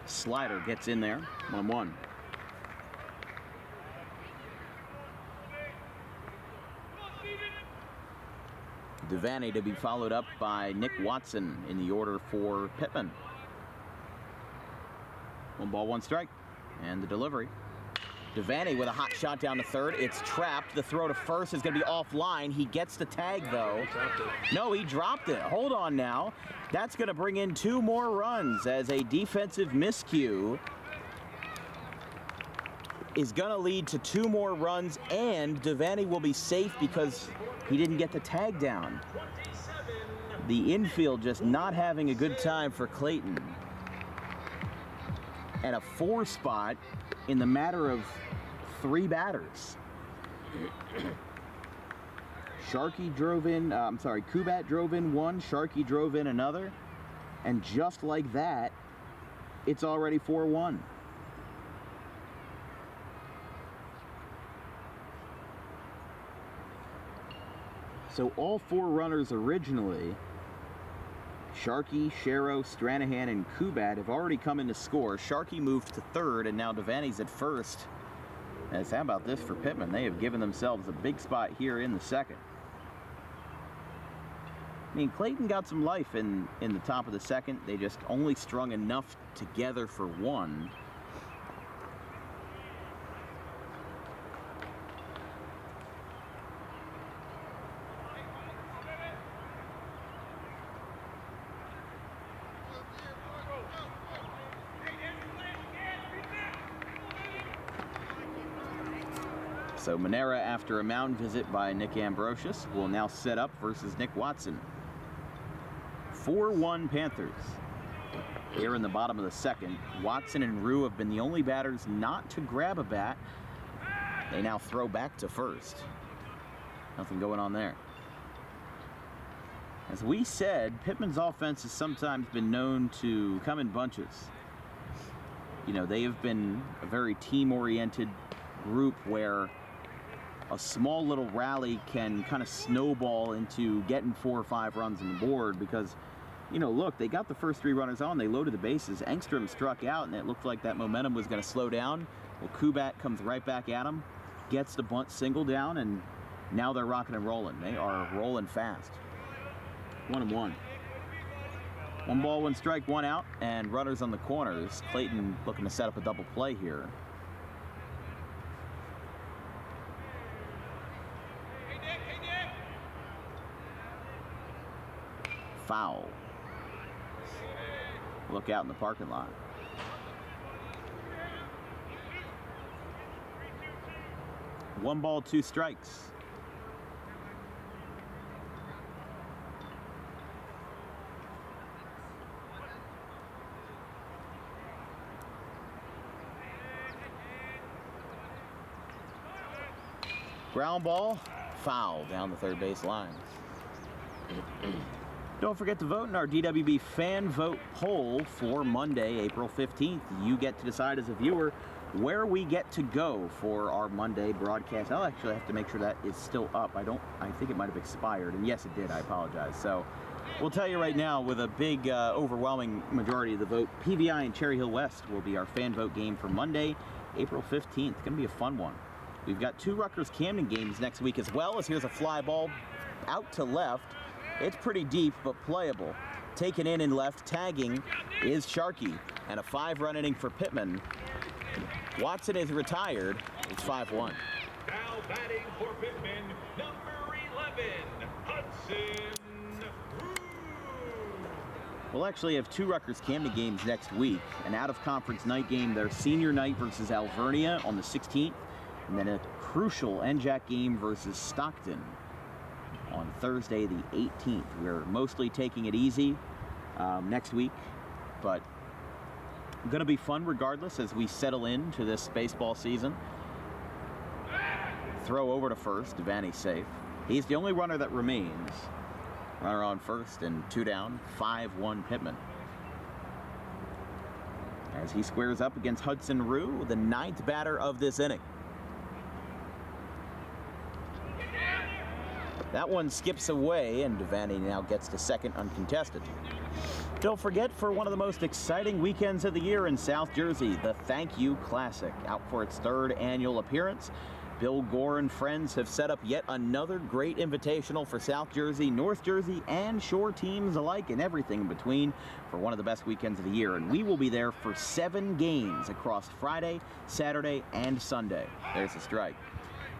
Slider gets in there, 1-1. Devaney to be followed up by Nick Watson in the order for Pitman. 1 ball, 1 strike, and the delivery. Devaney with a hot shot down to third. It's trapped. The throw to first is going to be offline. He gets the tag, though. No, he dropped it. Hold on now. That's going to bring in 2 more runs as a defensive miscue is going to lead to 2 more runs, and Devaney will be safe because he didn't get the tag down. The infield just not having a good time for Clayton. And a 4 spot in the matter of 3 batters. Kubat drove in 1, Sharkey drove in another, and just like that, it's already 4-1. So all 4 runners originally, Sharkey, Sharrow, Stranahan, and Kubat, have already come in to score. Sharkey moved to third, and now Devaney's at first. And how about this for Pitman? They have given themselves a big spot here in the second. I mean, Clayton got some life in the top of the second. They just only strung enough together for 1. So Monera, after a mound visit by Nick Ambrosius, will now set up versus Nick Watson. 4-1 Panthers. Here in the bottom of the second, Watson and Rue have been the only batters not to grab a bat. They now throw back to first. Nothing going on there. As we said, Pitman's offense has sometimes been known to come in bunches. You know, they have been a very team-oriented group where a small little rally can kind of snowball into getting 4 or 5 runs on the board because look, they got the first 3 runners on. They loaded the bases. Engstrom struck out, and it looked like that momentum was going to slow down. Well, Kubat comes right back at him, gets the bunt single down, and now they're rocking and rolling. They are rolling fast. 1-1. 1 ball, 1 strike, 1 out, and runners on the corners. Clayton looking to set up a double play here. Foul. Look out in the parking lot. One ball, 2 strikes. Ground ball, foul down the third base line. Don't forget to vote in our DWB fan vote poll for Monday, April 15th. You get to decide as a viewer where we get to go for our Monday broadcast. I'll actually have to make sure that is still up. I think it might have expired, and yes, it did. I apologize. So we'll tell you right now, with a big, overwhelming majority of the vote, PVI and Cherry Hill West will be our fan vote game for Monday, April 15th. Going to be a fun one. We've got 2 Rutgers-Camden games next week as well, as here's a fly ball out to left. It's pretty deep, but playable. Taken in and left, tagging is Sharkey, and a 5-run inning for Pitman. Watson is retired. It's 5-1. Now batting for Pitman, number 11, Hudson Rue. We'll actually have 2 Rutgers-Camden games next week. An out-of-conference night game, their senior night versus Alvernia on the 16th, and then a crucial NJAC game versus Stockton on Thursday the 18th. We're mostly taking it easy next week, but going to be fun regardless as we settle into this baseball season. Throw over to first. Devaney's safe. He's the only runner that remains. Runner on first and 2 down. 5-1 Pitman. As he squares up against Hudson Rue, the 9th batter of this inning. That one skips away, and Devaney now gets to second uncontested. Don't forget, for one of the most exciting weekends of the year in South Jersey, the Thank You Classic, out for its 3rd annual appearance. Bill Gore and friends have set up yet another great invitational for South Jersey, North Jersey, and Shore teams alike, and everything in between, for one of the best weekends of the year. And we will be there for 7 games across Friday, Saturday, and Sunday. There's a strike.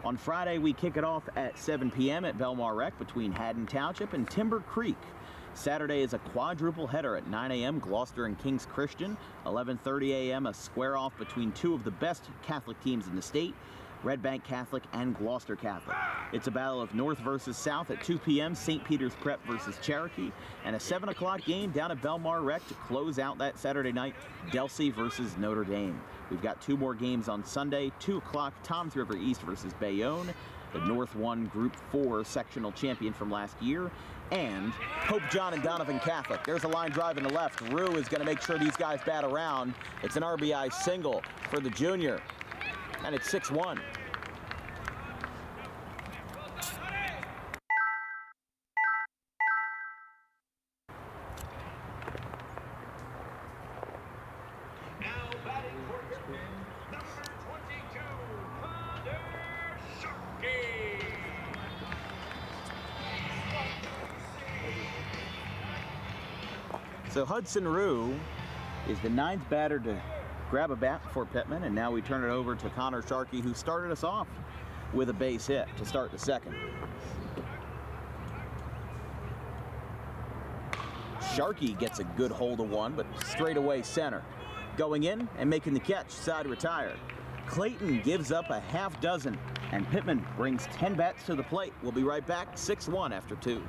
On Friday, we kick it off at 7 p.m. at Belmar Rec between Haddon Township and Timber Creek. Saturday is a quadruple header at 9 a.m. Gloucester and Kings Christian. 11:30 a.m. a square-off between 2 of the best Catholic teams in the state, Red Bank Catholic and Gloucester Catholic. It's a battle of North versus South at 2 p.m. St. Peter's Prep versus Cherokee. And a 7 o'clock game down at Belmar Rec to close out that Saturday night, Delsea versus Notre Dame. We've got 2 more games on Sunday, 2 o'clock, Toms River East versus Bayonne, the North 1 Group 4 sectional champion from last year, and Hope John and Donovan Catholic. There's a line drive in the left. Rue is going to make sure these guys bat around. It's an RBI single for the junior, and it's 6-1. So Hudson Rue is the 9th batter to grab a bat for Pitman, and now we turn it over to Connor Sharkey, who started us off with a base hit to start the second. Sharkey gets a good hold of one, but straight away center. Going in and making the catch, side retired. Clayton gives up a half dozen, and Pitman brings 10 bats to the plate. We'll be right back, 6-1 after 2.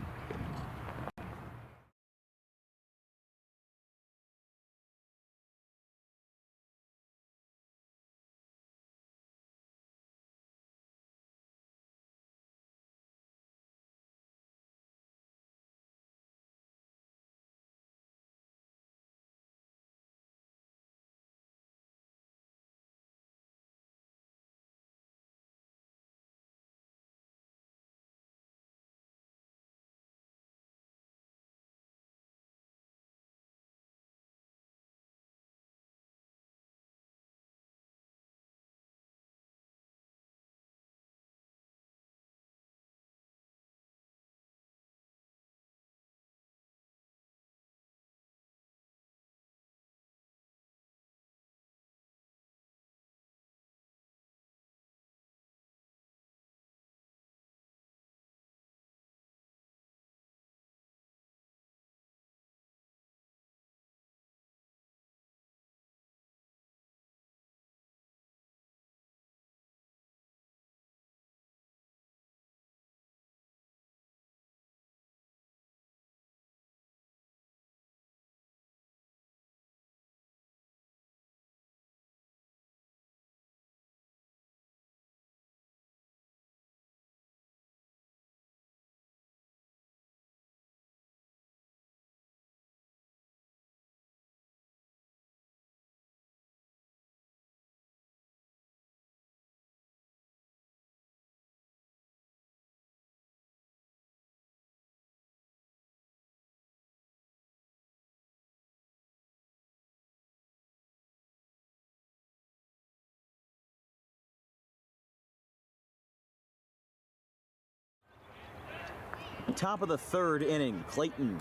top of the third inning. Clayton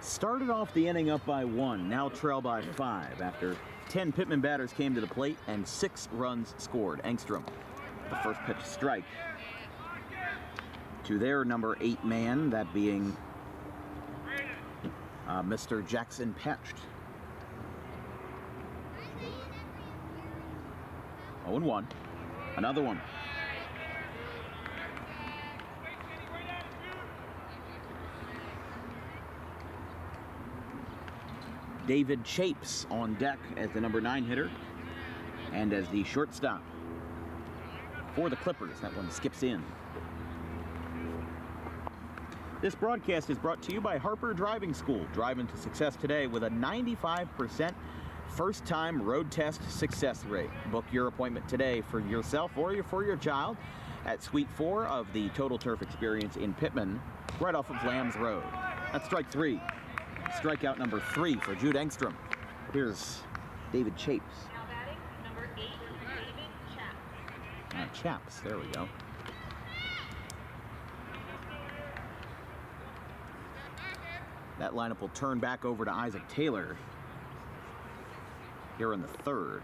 started off the inning up by 1, now trail by 5 after 10 Pitman batters came to the plate and 6 runs scored. Engstrom, the first pitch strike to their number 8 man, that being Mr. Jackson Patched. 0-1. Another one. David Chapes on deck as the number 9 hitter and as the shortstop for the Clippers. That one skips in. This broadcast is brought to you by Harper Driving School. Drive into success today with a 95% first-time road test success rate. Book your appointment today for yourself or for your child at Suite 4 of the Total Turf Experience in Pitman, right off of Lambs Road. That's strike 3. Strikeout number 3 for Jude Engstrom. Here's David Chapes. Now batting, number 8, David Chaps. Chaps, there we go. That lineup will turn back over to Isaac Taylor here in the third.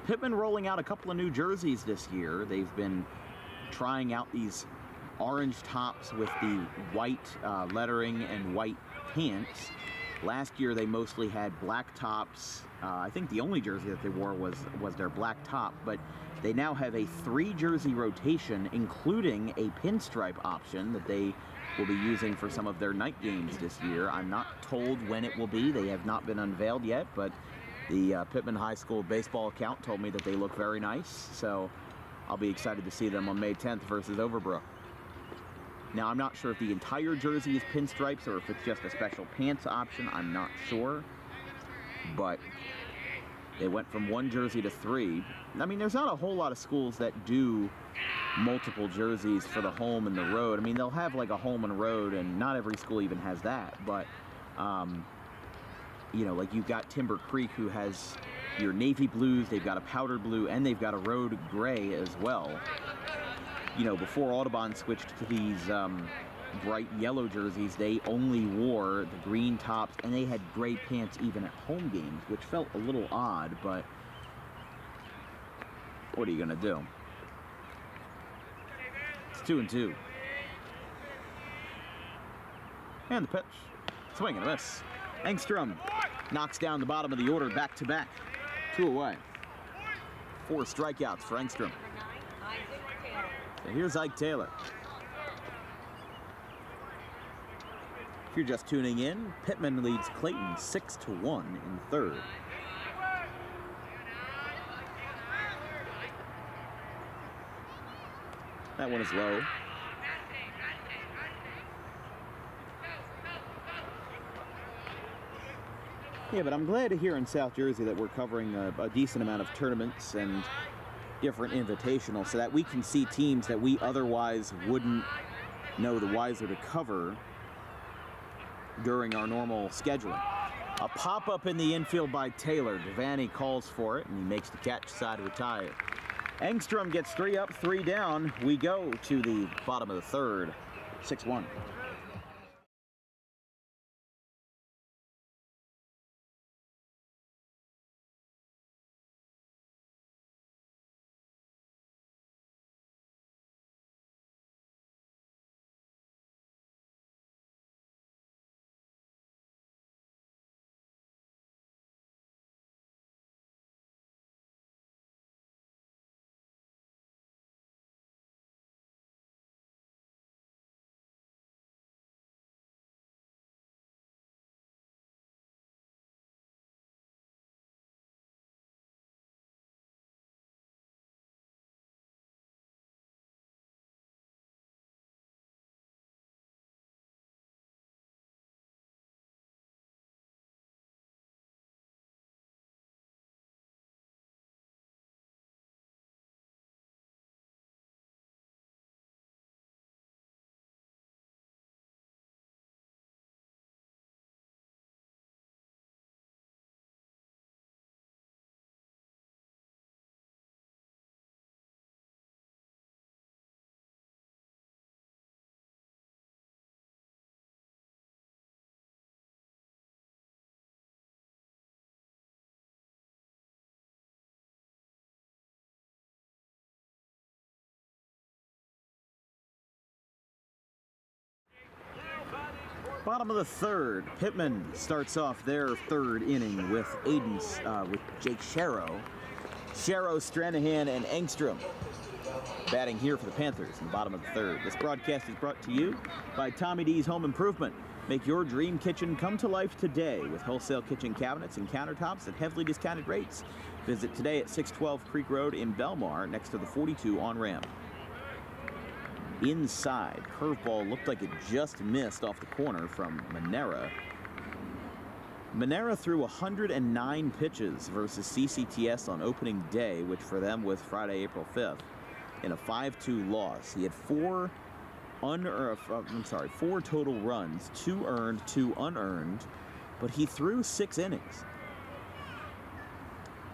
Pitman rolling out a couple of new jerseys this year. They've been trying out these orange tops with the white lettering and white pants. Last year they mostly had black tops. I think the only jersey that they wore was their black top, but they now have a 3 jersey rotation, including a pinstripe option that they will be using for some of their night games this year. I'm not told when it will be. They have not been unveiled yet, but the Pitman High School baseball account told me that they look very nice, so I'll be excited to see them on May 10th versus Overbrook. Now, I'm not sure if the entire jersey is pinstripes or if it's just a special pants option. I'm not sure, but they went from 1 jersey to 3. I mean, there's not a whole lot of schools that do multiple jerseys for the home and the road. I mean, they'll have like a home and road, and not every school even has that, but you know, like you've got Timber Creek, who has your navy blues, they've got a powder blue, and they've got a road gray as well. You know, before Audubon switched to these bright yellow jerseys, they only wore the green tops, and they had gray pants even at home games, which felt a little odd, but what are you gonna do? It's 2-2. And the pitch. Swing and a miss. Engstrom knocks down the bottom of the order back-to-back. 2 away. 4 strikeouts for Engstrom. So here's Ike Taylor. If you're just tuning in, Pitman leads Clayton 6-1 in third. That one is low. Yeah, but I'm glad to hear in South Jersey that we're covering a decent amount of tournaments and different invitationals so that we can see teams that we otherwise wouldn't know the wiser to cover during our normal scheduling. A pop-up in the infield by Taylor. Devaney calls for it, and he makes the catch, side retire. Engstrom gets 3 up, 3 down. We go to the bottom of the third, 6-1. Bottom of the third, Pitman starts off their third inning with with Jake Sharrow. Sharrow, Stranahan, and Engstrom batting here for the Panthers in the bottom of the third. This broadcast is brought to you by Tommy D's Home Improvement. Make your dream kitchen come to life today with wholesale kitchen cabinets and countertops at heavily discounted rates. Visit today at 612 Creek Road in Belmar next to the 42 on-ramp. Inside, curveball looked like it just missed off the corner from Manera. Manera threw 109 pitches versus CCTS on opening day, which for them was Friday, April 5th, in a 5-2 loss. He had four total runs, 2 earned, 2 unearned, but he threw 6 innings.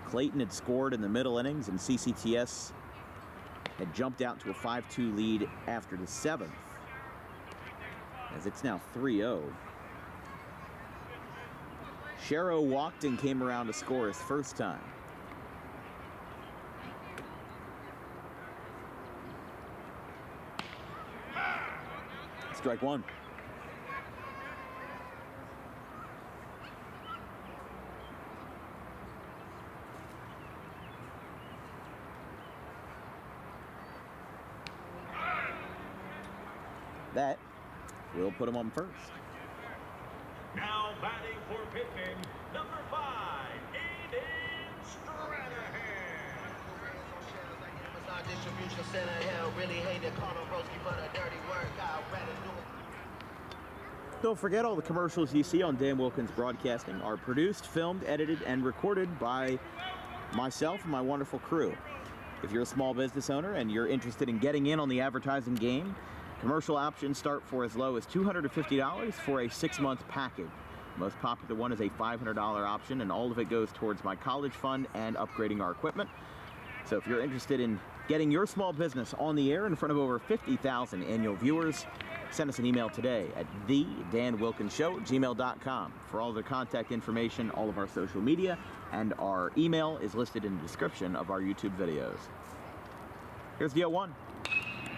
Clayton had scored in the middle innings, and CCTS had jumped out to a 5-2 lead after the 7th, as it's now 3-0. Sharrow walked and came around to score his first time. Strike one. That will put him on first. Now batting for Pitman, number 5, Aiden Stranahan. Distribution center, hell, really hate to call him Broski, but a dirty work, I'd rather do it. Don't forget, all the commercials you see on Dan Wilkins Broadcasting are produced, filmed, edited, and recorded by myself and my wonderful crew. If you're a small business owner and you're interested in getting in on the advertising game, commercial options start for as low as $250 for a 6-month package. The most popular one is a $500 option, and all of it goes towards my college fund and upgrading our equipment. So if you're interested in getting your small business on the air in front of over 50,000 annual viewers, send us an email today at thedanwilkinsshow@gmail.com. For all the contact information, all of our social media, and our email is listed in the description of our YouTube videos. Here's the 0-1.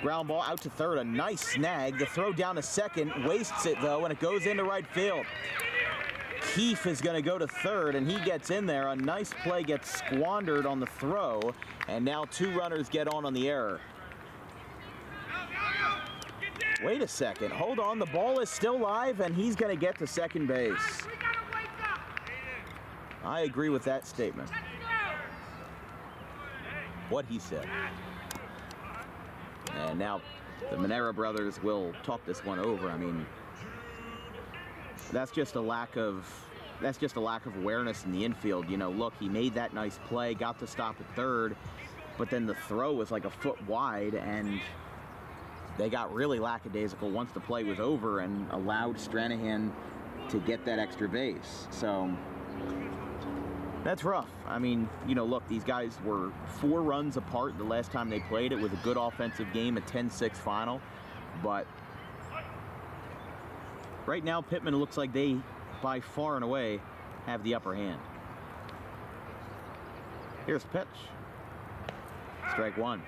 Ground ball out to third, a nice snag. The throw down to second, wastes it though, and it goes into right field. Keefe is going to go to third, and he gets in there. A nice play gets squandered on the throw, and now 2 runners get on the error. Wait a second, hold on, the ball is still live, and he's going to get to second base. I agree with that statement. What he said. And now the Manera brothers will talk this one over. I mean, that's just a lack of awareness in the infield. You know, look, he made that nice play, got to stop at third, but then the throw was like a foot wide, and they got really lackadaisical once the play was over and allowed Stranahan to get that extra base. So that's rough. I mean, you know, look, these guys were 4 runs apart the last time they played. It was a good offensive game, a 10-6 final. But right now, Pitman looks like they, by far and away, have the upper hand. Here's the pitch. Strike one.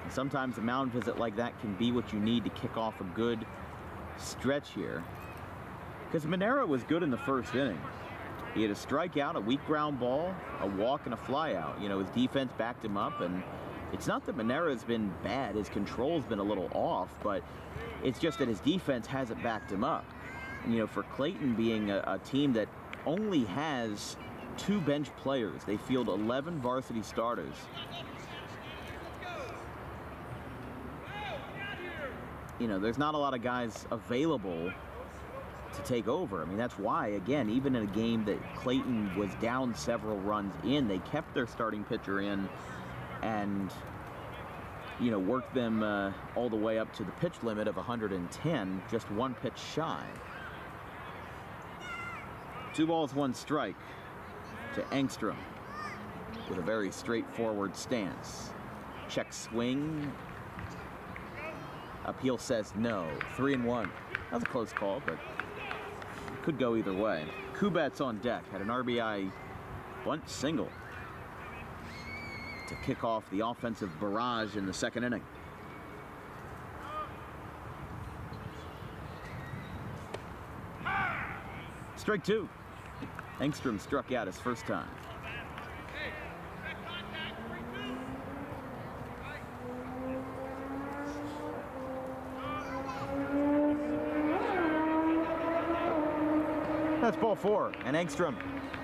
And sometimes a mound visit like that can be what you need to kick off a good stretch here. Because Manera was good in the first inning. He had a strikeout, a weak ground ball, a walk, and a flyout. You know, his defense backed him up, and it's not that Manera's been bad. His control's been a little off, but it's just that his defense hasn't backed him up. And, you know, for Clayton being a team that only has 2 bench players, they field 11 varsity starters. You know, there's not a lot of guys available to take over. I mean, that's why, again, even in a game that Clayton was down several runs in, they kept their starting pitcher in and, you know, worked them all the way up to the pitch limit of 110, just 1 pitch shy. 2 balls, 1 strike to Engstrom with a very straightforward stance. Check swing. Appeal says no. 3-1. That was a close call, but could go either way. Kubat's on deck, had an RBI bunt single to kick off the offensive barrage in the second inning. Strike two. Engstrom struck out his first time. That's ball four, and Engstrom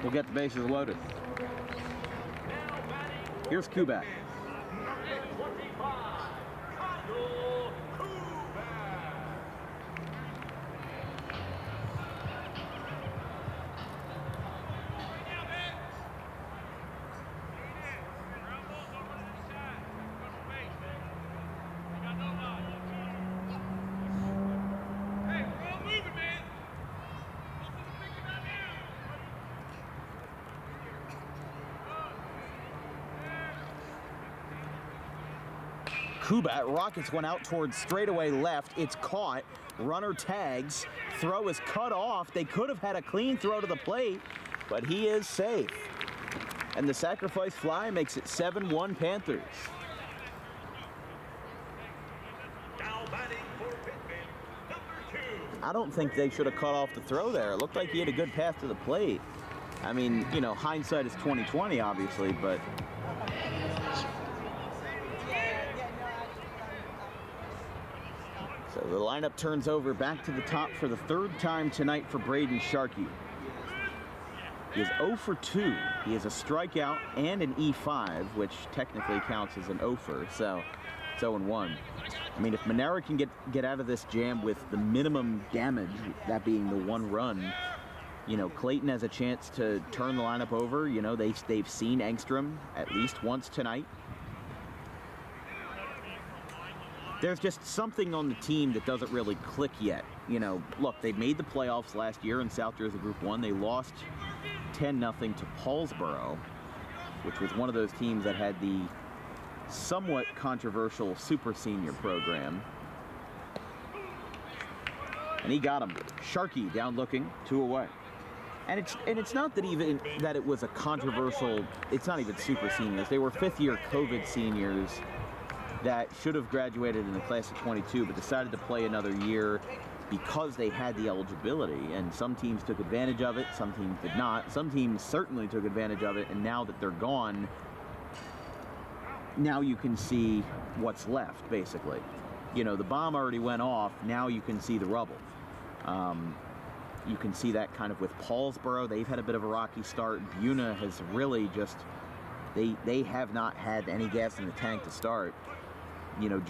will get the bases loaded. Here's Kubat. Kubat rockets one out towards straightaway left. It's caught. Runner tags. Throw is cut off. They could have had a clean throw to the plate, but he is safe. And the sacrifice fly makes it 7-1 Panthers. Now batting for Pitman, number 2. I don't think they should have cut off the throw there. It looked like he had a good pass to the plate. I mean, you know, hindsight is 20/20, obviously, but so the lineup turns over back to the top for the third time tonight for Braden Sharkey. He is 0 for 2. He has a strikeout and an E5, which technically counts as an 0 for, so it's 0-1. I mean, if Monera can get out of this jam with the minimum damage, that being the 1 run, you know, Clayton has a chance to turn the lineup over. You know, they've seen Engstrom at least once tonight. There's just something on the team that doesn't really click yet. You know, look, they made the playoffs last year in South Jersey Group 1. They lost 10-0 to Paulsboro, which was one of those teams that had the somewhat controversial super senior program. And he got him. Sharkey down looking, 2 away. And it's not that even that it was a controversial, it's not even super seniors. They were 5th-year COVID seniors that should have graduated in the class of 22 but decided to play another year because they had the eligibility. And some teams took advantage of it, some teams did not. Some teams certainly took advantage of it, and now that they're gone, now you can see what's left, basically. You know, the bomb already went off, now you can see the rubble. You can see that kind of with Paulsboro. They've had a bit of a rocky start. Buna has really just, they have not had any gas in the tank to start. You know,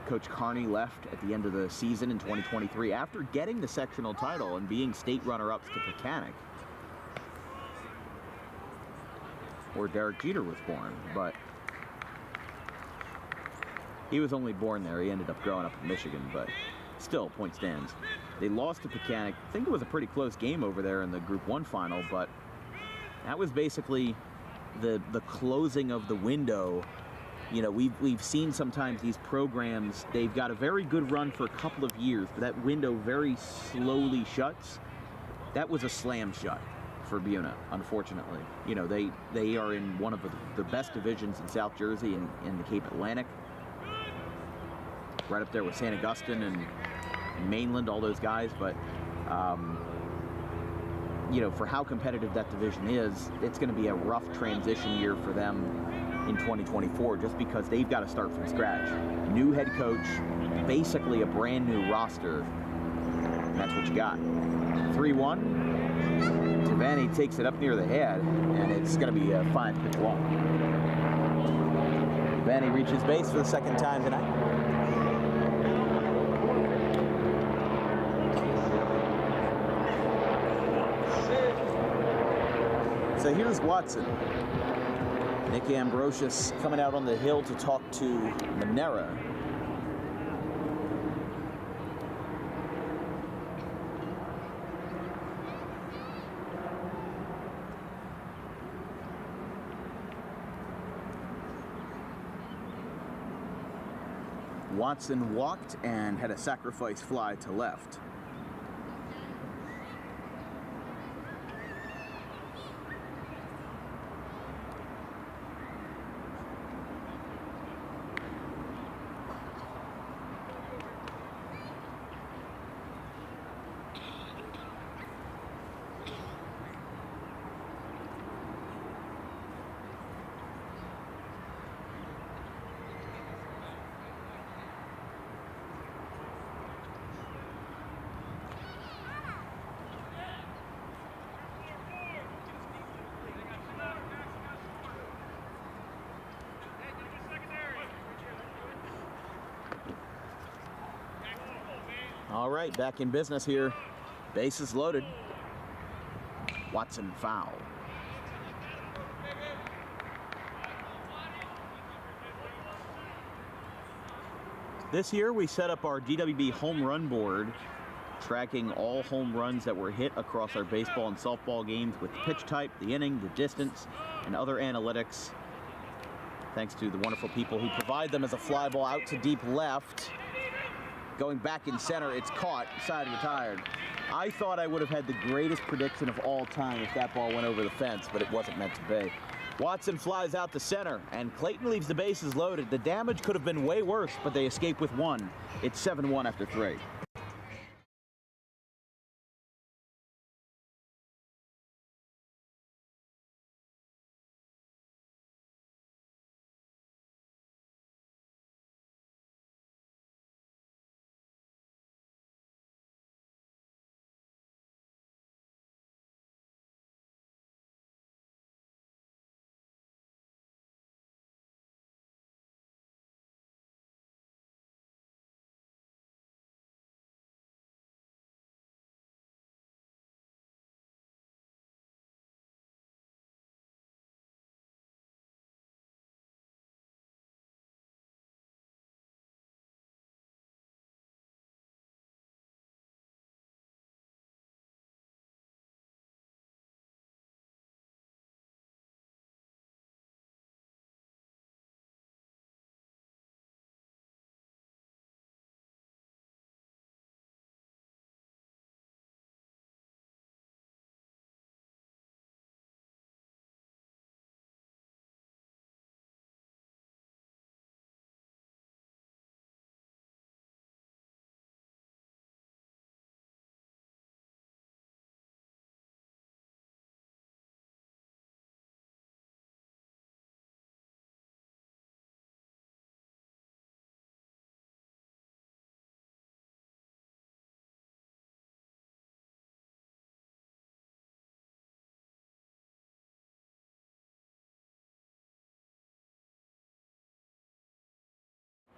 Coach Carney left at the end of the season in 2023 after getting the sectional title and being state runner-ups to Pecanic, where Derek Jeter was born, but he was only born there. He ended up growing up in Michigan, but still, point stands. They lost to Pecanic. I think it was a pretty close game over there in the Group 1 final, but that was basically the closing of the window. You know, we've seen sometimes these programs, they've got a very good run for a couple of years, but that window very slowly shuts. That was a slam shut for Buna, unfortunately. You know, they are in one of the best divisions in South Jersey and in the Cape Atlantic. Right up there with St. Augustine and Mainland, all those guys, but you know, for how competitive that division is, it's going to be a rough transition year for them in 2024, just because they've got to start from scratch. New head coach, basically a brand new roster, and that's what you got. 3-1. Tavani takes it up near the head, and it's going to be a fine pitch walk. Tavani reaches base for the second time tonight. So here's Watson. Nick Ambrosius coming out on the hill to talk to Monera. Watson walked and had a sacrifice fly to left. All right, back in business here. Bases loaded. Watson foul. This year we set up our DWB home run board, tracking all home runs that were hit across our baseball and softball games with the pitch type, the inning, the distance, and other analytics. Thanks to the wonderful people who provide them as a fly ball out to deep left. Going back in center, it's caught, side retired. I thought I would have had the greatest prediction of all time if that ball went over the fence, but it wasn't meant to be. Watson flies out to center, and Clayton leaves the bases loaded. The damage could have been way worse, but they escape with one. It's 7-1 after 3.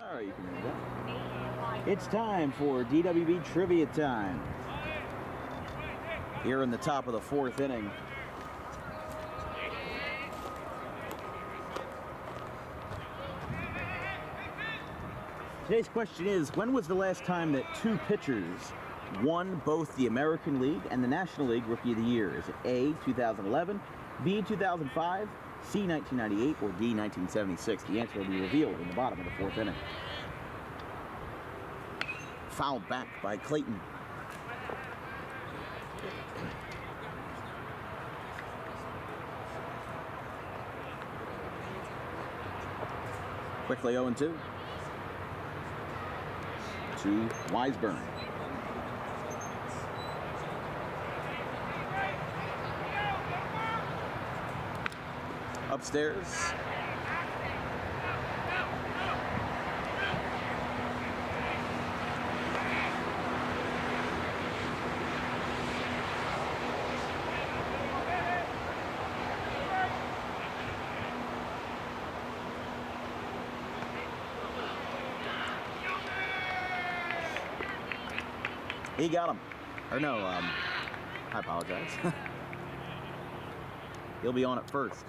All right, you can read that. It's time for DWB Trivia Time. Here in the top of the 4th inning. Today's question is, when was the last time that 2 pitchers won both the American League and the National League Rookie of the Year? Is it A, 2011, B, 2005, C, 1998, or D, 1976? The answer will be revealed in the bottom of the 4th inning. Fouled back by Clayton. Quickly 0-2. To Weisburn. Upstairs. He got him. Or no, I apologize. He'll be on at first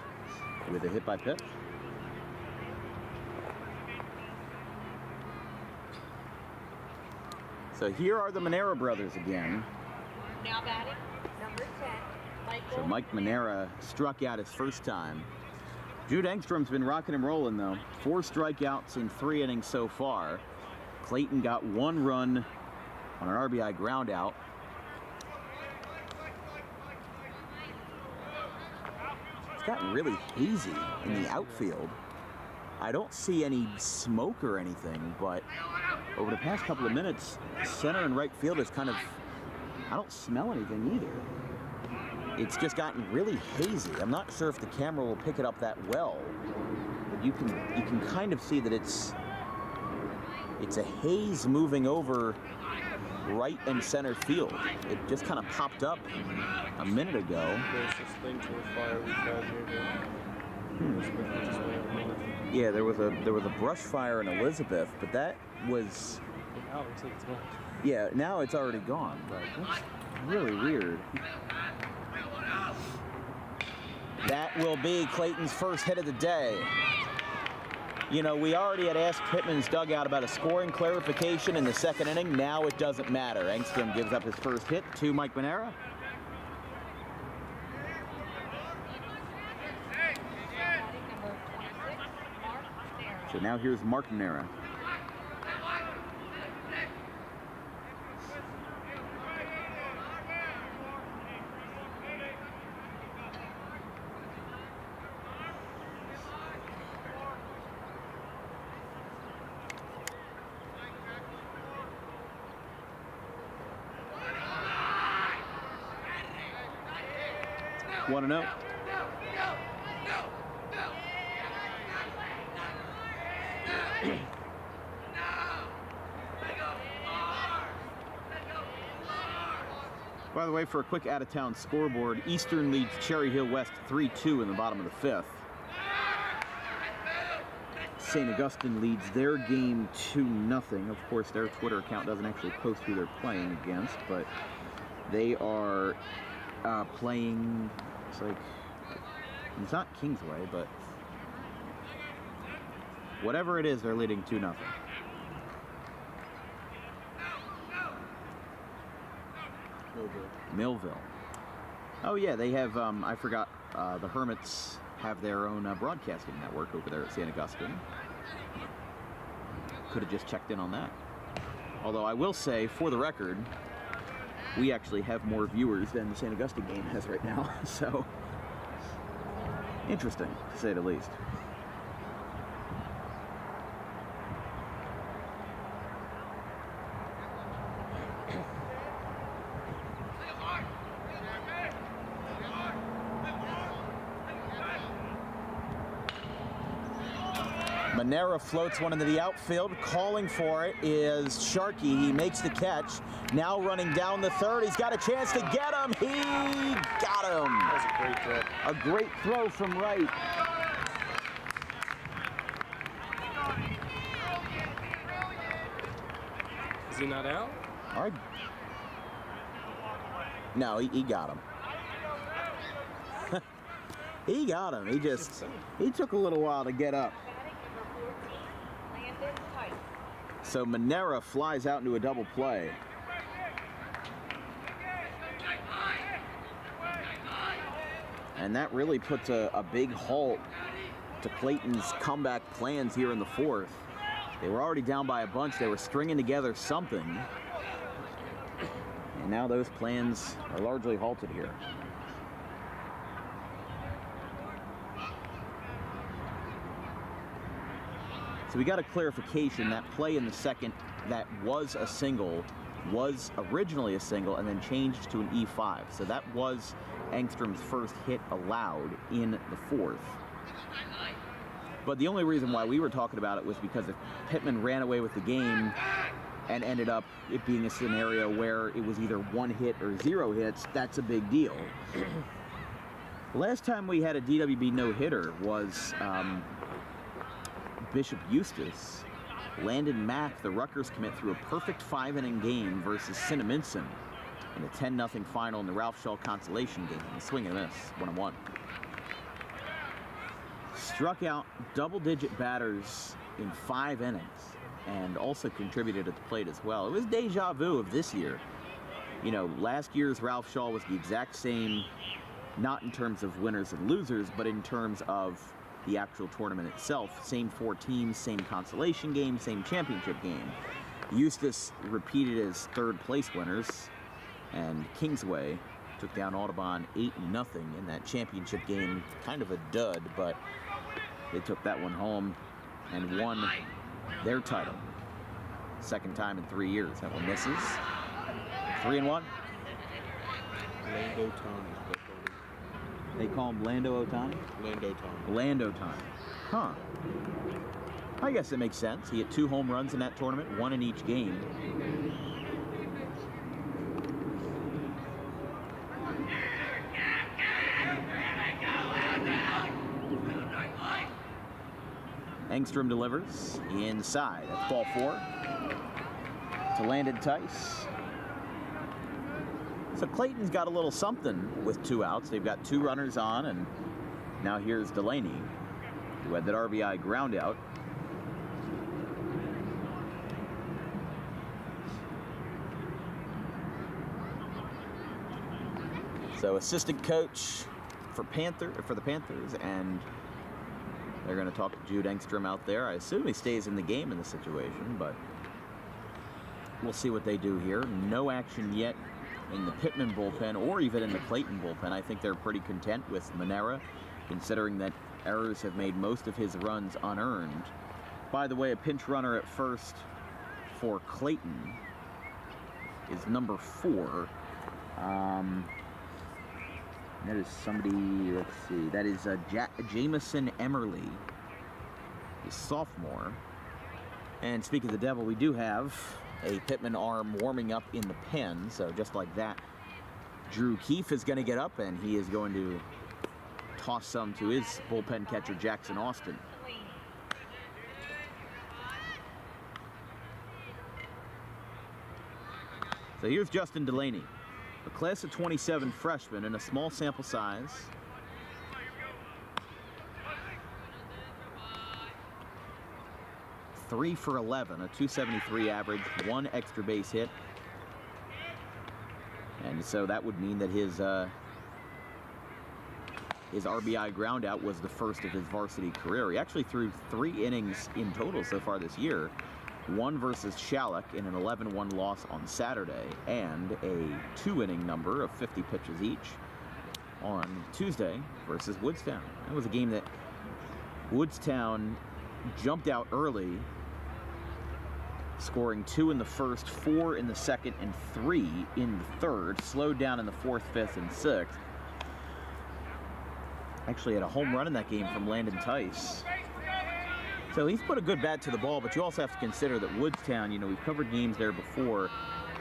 with a hit by pitch. So here are the Manera brothers again. Now batting, number 10, Michael. So Mike Manera struck out his first time. Jude Engstrom's been rocking and rolling though. 4 strikeouts in 3 innings so far. Clayton got 1 run on an RBI ground out. It's gotten really hazy in the outfield. I don't see any smoke or anything, but over the past couple of minutes, center and right field is kind of, I don't smell anything either. It's just gotten really hazy. I'm not sure if the camera will pick it up that well, but you can kind of see that it's a haze moving over right and center field. It just kind of popped up a minute ago. Yeah, there was a brush fire in Elizabeth, but that was Yeah, now it's already gone, but that's really weird. That will be Clayton's first hit of the day. You know, we already had asked Pitman's dugout about a scoring clarification in the second inning. Now it doesn't matter. Engstrom gives up his first hit to Mike Manera. So now here's Mark Manera. Want to know? By the way, for a quick out-of-town scoreboard, Eastern leads Cherry Hill West 3-2 in the bottom of the fifth. St. Augustine leads their game 2-0. Of course, their Twitter account doesn't actually post who they're playing against, but they are playing, it's like, it's not Kingsway, but whatever it is, they're leading 2-0. Millville. Oh yeah, they have, I forgot, the Hermits have their own broadcasting network over there at St. Augustine. Could have just checked in on that. Although I will say, for the record, we actually have more viewers than the St. Augustine game has right now, so interesting, to say the least. Manera floats one into the outfield. Calling for it is Sharkey. He makes the catch. Now running down the third. He's got a chance to get him. He got him. That's a great throw. A great throw from right. Is he not out? All right. No, he got him. He got him. He took a little while to get up. So Manera flies out into a double play. And that really puts a big halt to Clayton's comeback plans here in the fourth. They were already down by a bunch. They were stringing together something. And now those plans are largely halted here. So we got a clarification. That play in the second that was a single was originally a single and then changed to an E5. So that was Engstrom's first hit allowed in the fourth. But the only reason why we were talking about it was because if Pitman ran away with the game and ended up it being a scenario where it was either one hit or 0 hits, that's a big deal. Last time we had a DWB no-hitter was Bishop Eustace. Landon Mack, the Rutgers commit, threw a perfect 5-inning game versus Cinnaminson in a 10-0 final in the Ralph Shaw consolation game. A swing and a miss, 1-1. Struck out double-digit batters in 5 innings and also contributed at the plate as well. It was deja vu of this year. You know, last year's Ralph Shaw was the exact same, not in terms of winners and losers, but in terms of the actual tournament itself. Same 4 teams, same consolation game, same championship game. Eustace repeated as third place winners, and Kingsway took down Audubon 8-0 in that championship game. Kind of a dud, but they took that one home and won their title. Second time in 3 years. That one misses. 3-1. Lando Tony. They call him Lando Otani? Lando Tony. Lando Tony. Huh. I guess it makes sense. He hit 2 home runs in that tournament, 1 in each game. Engstrom delivers inside. That's ball 4. to Landon Tice. So Clayton's got a little something with 2 outs. They've got 2 runners on, and now here's Delaney, who had that RBI ground out. So assistant coach for the Panthers, and they're going to talk to Jude Engstrom out there. I assume he stays in the game in the situation, but we'll see what they do here. No action yet in the Pitman bullpen or even in the Clayton bullpen. I think they're pretty content with Manera, considering that Errors have made most of his runs unearned. By the way, a pinch runner at first for Clayton is number 4. That is somebody, let's see, that is Jamison Emerly, a sophomore. And speaking of the devil, we do have a Pitman arm warming up in the pen, so just like that, Drew Keefe is going to get up, and he is going to toss some to his bullpen catcher, Jackson Austin. So here's Justin Delaney, a class of 27 freshman in a small sample size. Three for 11, a 273 average, 1 extra base hit. And so that would mean that his RBI groundout was the first of his varsity career. He actually threw 3 innings in total so far this year. 1 versus Shalleck in an 11-1 loss on Saturday, and a 2-inning number of 50 pitches each on Tuesday versus Woodstown. That was a game that Woodstown jumped out early, scoring 2 in the first, 4 in the second, and 3 in the third. Slowed down in the 4th, 5th, and 6th. Actually had a home run in that game from Landon Tice. So he's put a good bat to the ball, but you also have to consider that Woodstown, you know, we've covered games there before,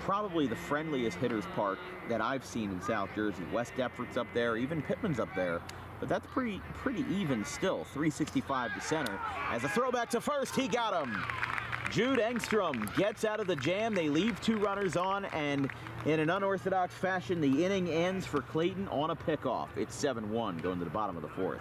probably the friendliest hitters park that I've seen in South Jersey. West Deptford's up there, even Pitman's up there, but that's pretty even still. 365 to center. As a throwback to first, he got him. Jude Engstrom gets out of the jam. They leave 2 runners on, and in an unorthodox fashion, the inning ends for Clayton on a pickoff. It's 7-1 going to the bottom of the 4th.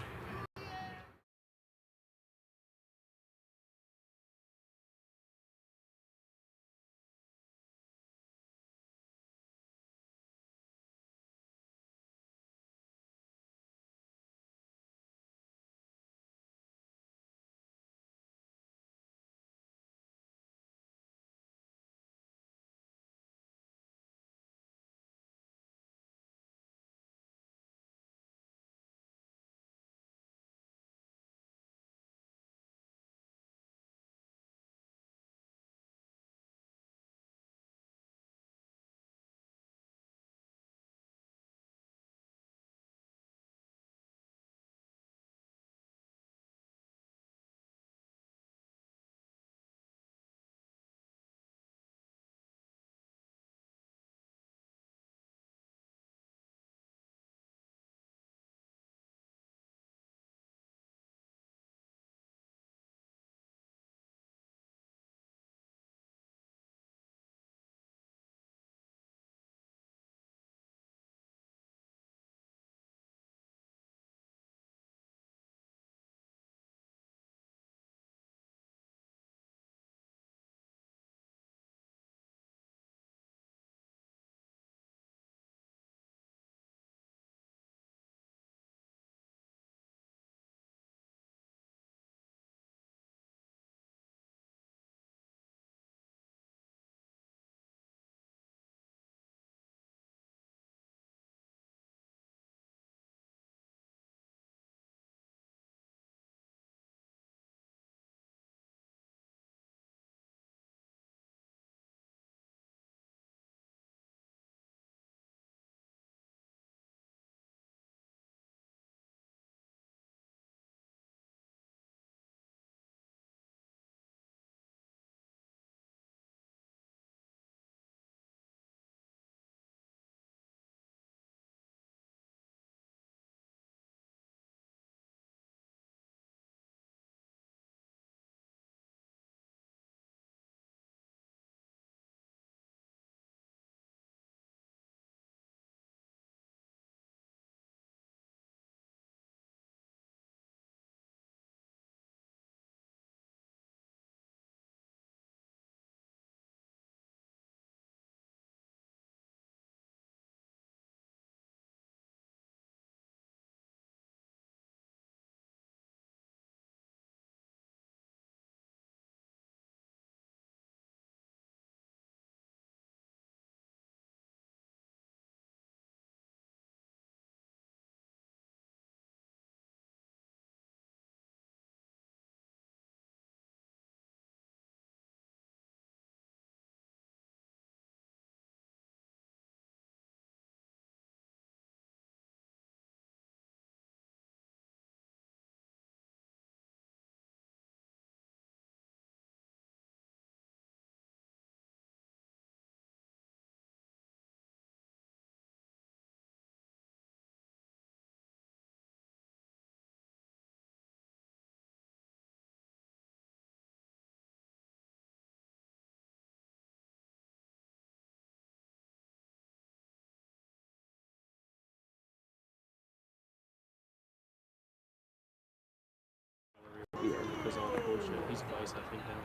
Chris on bullshit. He's vice, I think, now.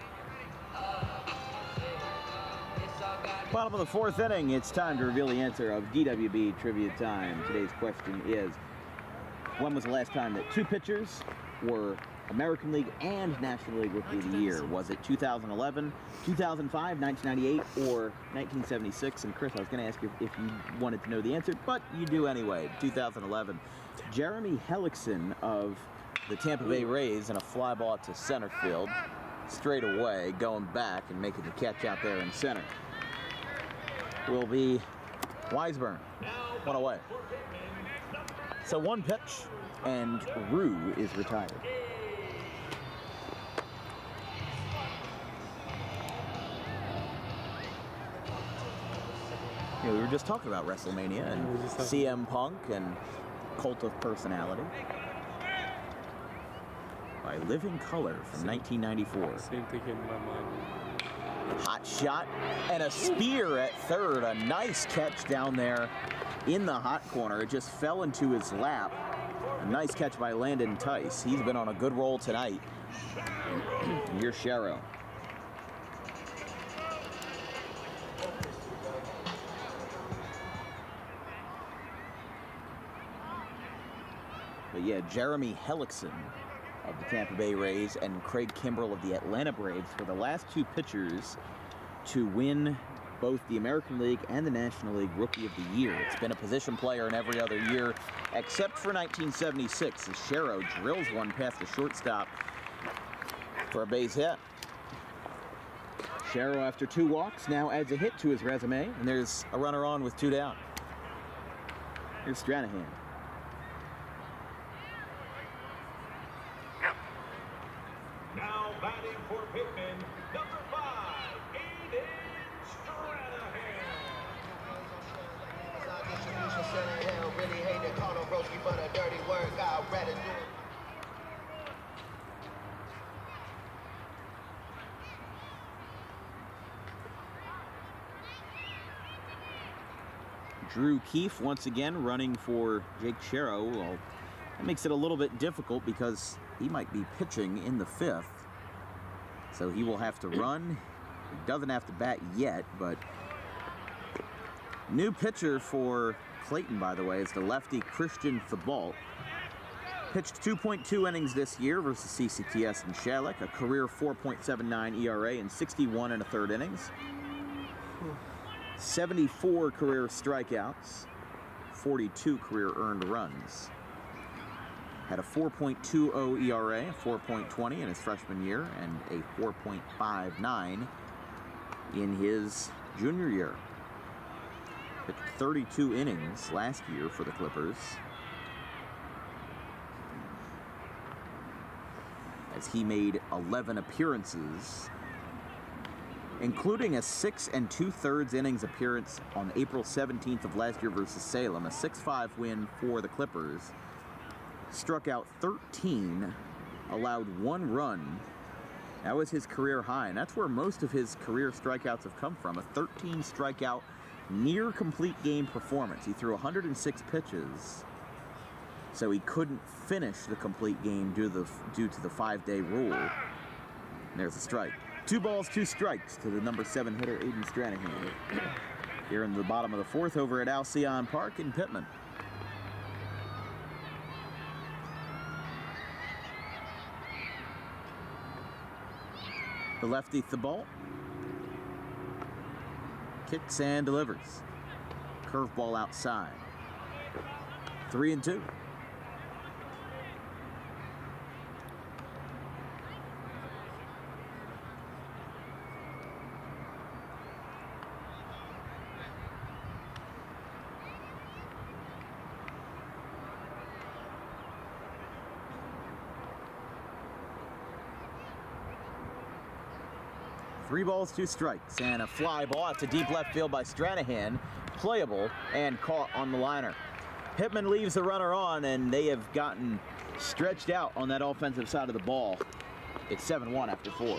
Bottom of the fourth inning, it's time to reveal the answer of DWB Trivia Time. Today's question is, when was the last time that two pitchers were American League and National League Rookie of the Year? Was it 2011, 2005, 1998, or 1976? And Chris, I was going to ask you if you wanted to know the answer, but you do anyway. 2011. Jeremy Hellickson of the Tampa Bay Rays in a fly ball to center field, straight away, going back and making the catch out there in center. Will be Weisburn. One away. So one pitch, and Rue is retired. You know, we were just talking about WrestleMania and CM Punk and Cult of Personality by Living Color from 1994. Same thing in my mind. Hot shot and a spear at third. A nice catch down there in the hot corner. It just fell into his lap. A nice catch by Landon Tice. He's been on a good roll tonight. And here's Sherrow. But yeah, Jeremy Hellickson of the Tampa Bay Rays and Craig Kimbrell of the Atlanta Braves were the last two pitchers to win both the American League and the National League Rookie of the Year. It's been a position player in every other year except for 1976 as Sherrow drills one past the shortstop for a base hit. Sherrow, after two walks, now adds a hit to his resume, and there's a runner on with two down. Here's Stranahan. Now batting for Pitman, number 5, Aiden Stranahan. Distribution center, hell, really hate to call him broski, but a dirty word, I'd rather do it. Drew Keefe once again running for Jake Sherrow. Well, that makes it a little bit difficult because he might be pitching in the fifth. So he will have to run. He doesn't have to bat yet, but new pitcher for Clayton, by the way, is the lefty Christian Thibault. Pitched 2.2 innings this year versus CCTS and Shalek, a career 4.79 ERA in 61 and a third innings. 74 career strikeouts, 42 career earned runs. Had a 4.20 ERA, 4.20 in his freshman year, and a 4.59 in his junior year. Pitched 32 innings last year for the Clippers, as he made 11 appearances, including a 6 2/3 innings appearance on April 17th of last year versus Salem, a 6-5 win for the Clippers. Struck out 13, allowed 1 run. That was his career high, and that's where most of his career strikeouts have come from. A 13 strikeout, near complete game performance. He threw 106 pitches, so he couldn't finish the complete game due to the 5-day rule. And there's a strike. 2 balls, 2 strikes to the number 7 hitter, Aiden Stranahan. Here in the bottom of the fourth over at Alcyon Park in Pitman. The lefty Thibault kicks and delivers. Curveball outside. 3-2. Three balls, 2 strikes, and a fly ball out to deep left field by Stranahan. Playable and caught on the liner. Pitman leaves the runner on, and they have gotten stretched out on that offensive side of the ball. It's 7-1 after 4.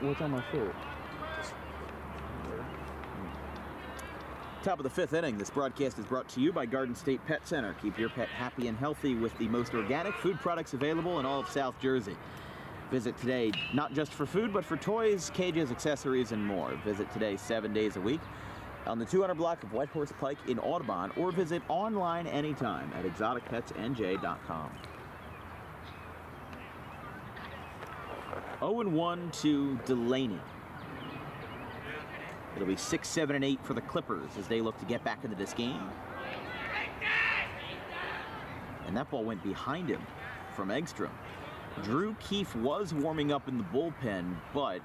What's on my shirt? Top of the 5th inning. This broadcast is brought to you by Garden State Pet Center. Keep your pet happy and healthy with the most organic food products available in all of South Jersey. Visit today, not just for food, but for toys, cages, accessories, and more. Visit today 7 days a week on the 200 block of White Horse Pike in Audubon, or visit online anytime at exoticpetsnj.com. 0-1 to Delaney. It'll be 6, 7, and 8 for the Clippers as they look to get back into this game. And that ball went behind him from Eggstrom. Drew Keefe was warming up in the bullpen, but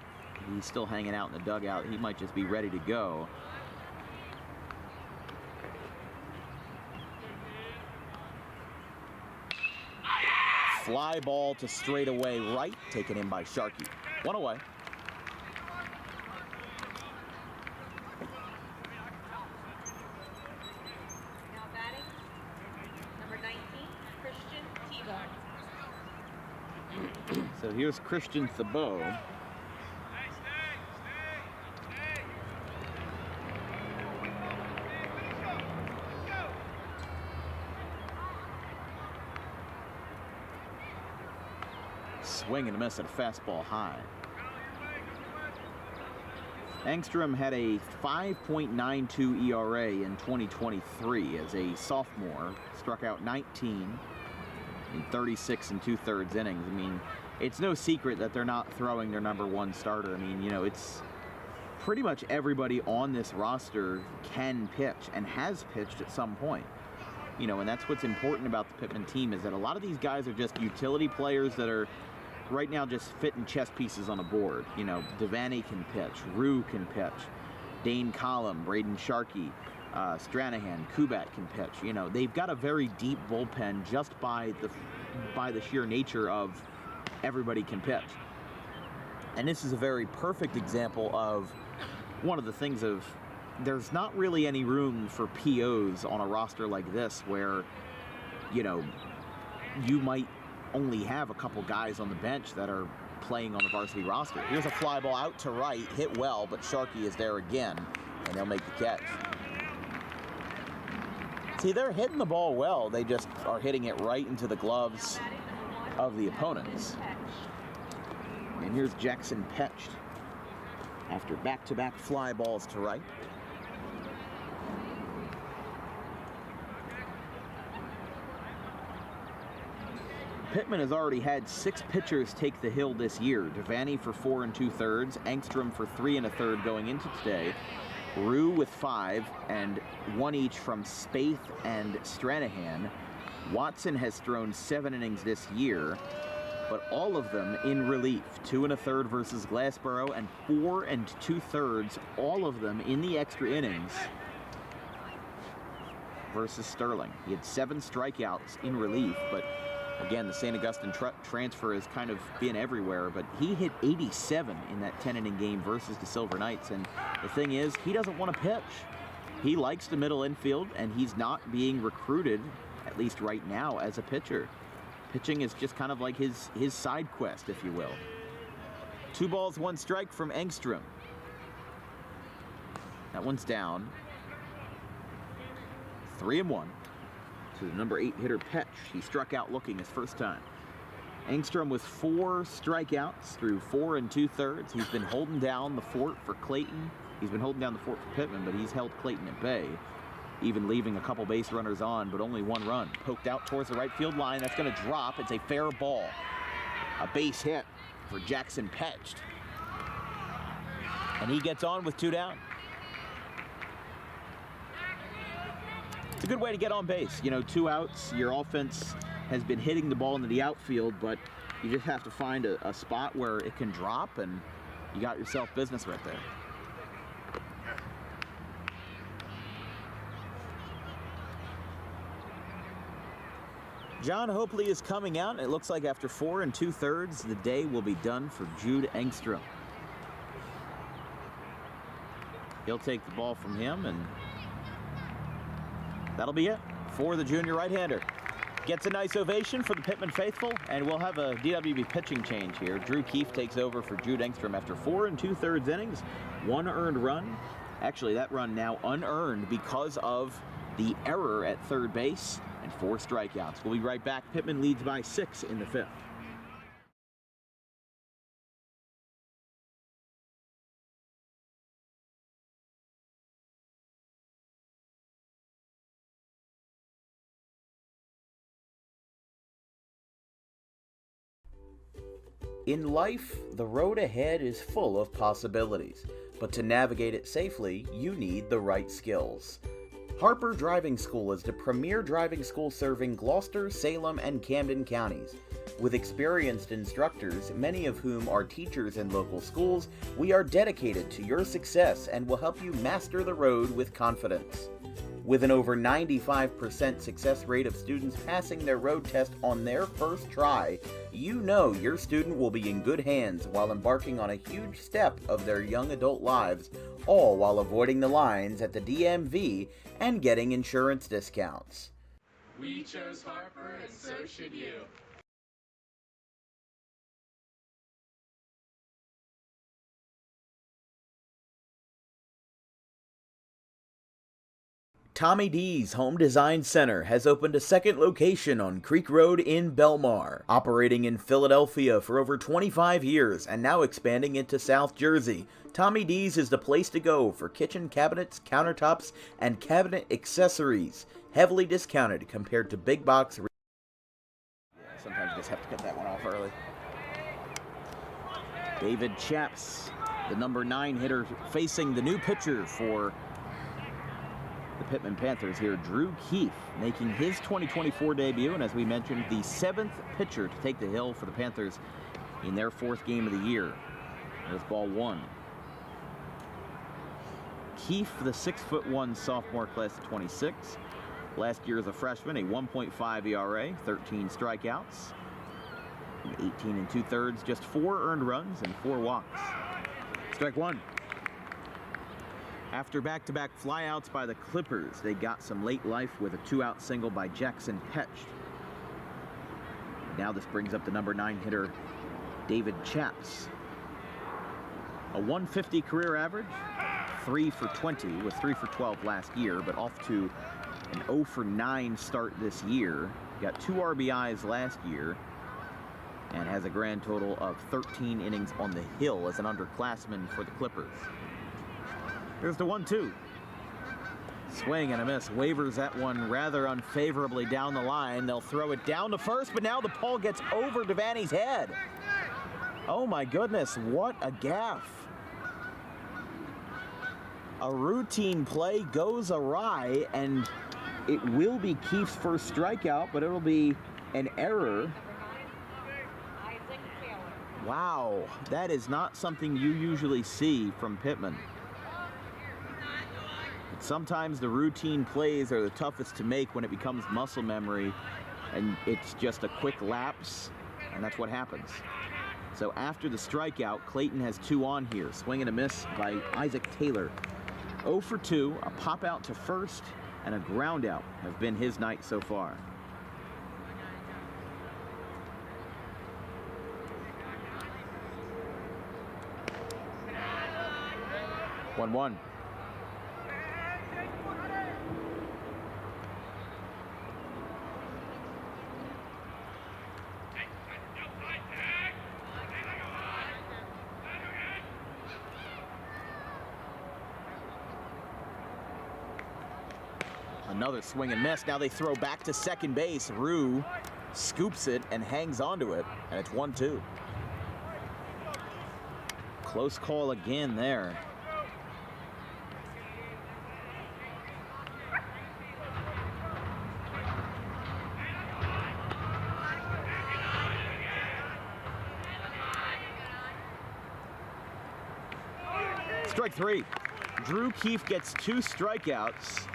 he's still hanging out in the dugout. He might just be ready to go. Fly ball to straightaway right, taken in by Sharkey. 1 away. Now batting, number 19, Christian Thibault. So here's Christian Thibault. Swing and a miss at a fastball high. Engstrom had a 5.92 ERA in 2023 as a sophomore. Struck out 19 in 36 and 2/3 innings. I mean, it's no secret that they're not throwing their number 1 starter. I mean, you know, it's pretty much everybody on this roster can pitch and has pitched at some point. You know, and that's what's important about the Pitman team, is that a lot of these guys are just utility players that are right now just fitting chess pieces on a board. You know, Devaney can pitch, Rue can pitch, Dane Collum, Braden Sharkey, Stranahan, Kubat can pitch. You know, they've got a very deep bullpen just by the sheer nature of everybody can pitch. And this is a very perfect example of one of the things of there's not really any room for POs on a roster like this where, you know, you might only have a couple guys on the bench that are playing on the varsity roster. Here's a fly ball out to right, hit well, but Sharkey is there again, and he'll make the catch. See, they're hitting the ball well. They just are hitting it right into the gloves of the opponents. And here's Jackson Petched after back-to-back fly balls to right. Pitman has already had 6 pitchers take the hill this year. Devaney for 4 2/3, Engstrom for 3 1/3 going into today, Rue with 5, and 1 each from Spaeth and Stranahan. Watson has thrown 7 innings this year, but all of them in relief. 2 1/3 versus Glassboro and 4 2/3, all of them in the extra innings versus Sterling. He had 7 strikeouts in relief, but again, the St. Augustine transfer has kind of been everywhere, but he hit 87 in that 10-inning game versus the Silver Knights. And the thing is, he doesn't want to pitch. He likes the middle infield, and he's not being recruited, at least right now, as a pitcher. Pitching is just kind of like his side quest, if you will. 2 balls, 1 strike from Engstrom. That one's down. 3-1. To the number 8 hitter Petch. He struck out looking his first time. Engstrom with 4 strikeouts through 4 2/3. He's been holding down the fort for Clayton. He's been holding down the fort for Pitman, but he's held Clayton at bay, even leaving a couple base runners on, but only 1 run. Poked out towards the right field line. That's going to drop. It's a fair ball. A base hit for Jackson Petched. And he gets on with 2 down. It's a good way to get on base. You know, 2 outs, your offense has been hitting the ball into the outfield, but you just have to find a spot where it can drop, and you got yourself business right there. John Hopley is coming out, and it looks like after 4 2/3, the day will be done for Jude Engstrom. He'll take the ball from him, and that'll be it for the junior right-hander. Gets a nice ovation for the Pitman faithful, and we'll have a DWB pitching change here. Drew Keefe takes over for Jude Engstrom after 4 2/3 innings, 1 earned run. Actually, that run now unearned because of the error at third base and 4 strikeouts. We'll be right back. Pitman leads by 6 in the 5th. In life, the road ahead is full of possibilities, but to navigate it safely, you need the right skills. Harper Driving School is the premier driving school serving Gloucester, Salem, and Camden counties. With experienced instructors, many of whom are teachers in local schools, we are dedicated to your success and will help you master the road with confidence. With an over 95% success rate of students passing their road test on their first try, you know your student will be in good hands while embarking on a huge step of their young adult lives, all while avoiding the lines at the DMV and getting insurance discounts. We chose Harper, and so should you. Tommy D's Home Design Center has opened a second location on Creek Road in Belmar, operating in Philadelphia for over 25 years and now expanding into South Jersey. Tommy D's is the place to go for kitchen cabinets, countertops, and cabinet accessories, heavily discounted compared to big box. Sometimes you just have to cut that one off early. David Chaps, the number 9 hitter, facing the new pitcher for the Pitman Panthers here, Drew Keefe, making his 2024 debut, and as we mentioned, the 7th pitcher to take the hill for the Panthers in their 4th game of the year. There's ball 1. Keefe, the 6'1" sophomore, class of 26. Last year as a freshman, a 1.5 ERA, 13 strikeouts, 18 2/3, just 4 earned runs and 4 walks. Strike 1. After back-to-back flyouts by the Clippers, they got some late life with a 2-out single by Jackson Petch. Now this brings up the number 9 hitter, David Chaps. A 150 career average, 3 for 20, was 3 for 12 last year, but off to an 0 for 9 start this year. Got 2 RBIs last year and has a grand total of 13 innings on the hill as an underclassman for the Clippers. Here's the 1-2. Swing and a miss. Wavers that one rather unfavorably down the line. They'll throw it down to first, but now the ball gets over Devaney's head. Oh my goodness, what a gaffe. A routine play goes awry, and it will be Keefe's first strikeout, but it'll be an error. Wow, that is not something you usually see from Pitman. Sometimes the routine plays are the toughest to make when it becomes muscle memory and it's just a quick lapse, and that's what happens. So after the strikeout, Clayton has 2 on here. Swing and a miss by Isaac Taylor. 0 for 2, a pop out to first and a ground out have been his night so far. One. Another swing and miss. Now they throw back to second base. Rue scoops it and hangs onto it, and it's 1-2. Close call again there. Strike 3. Drew Keefe gets 2 strikeouts.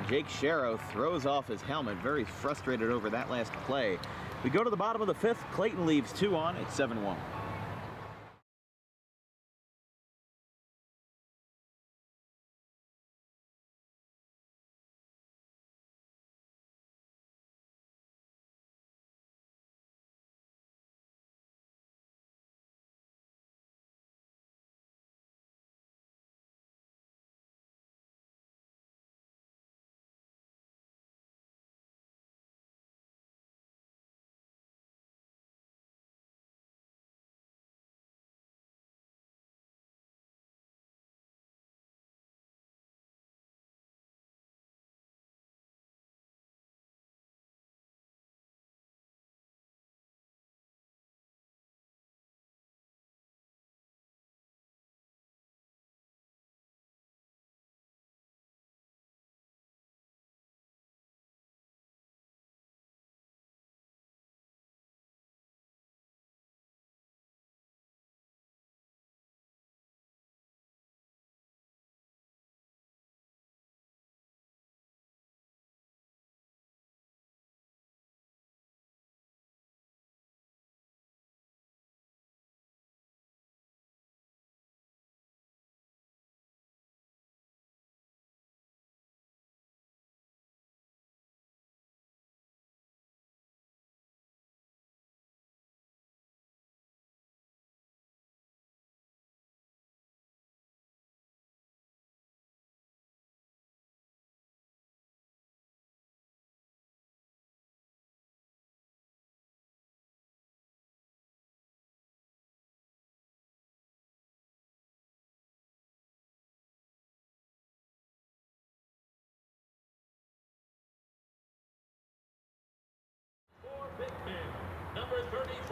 Jake Sharrow throws off his helmet, very frustrated over that last play. We go to the bottom of the 5th. Clayton leaves 2 on. It's 7-1.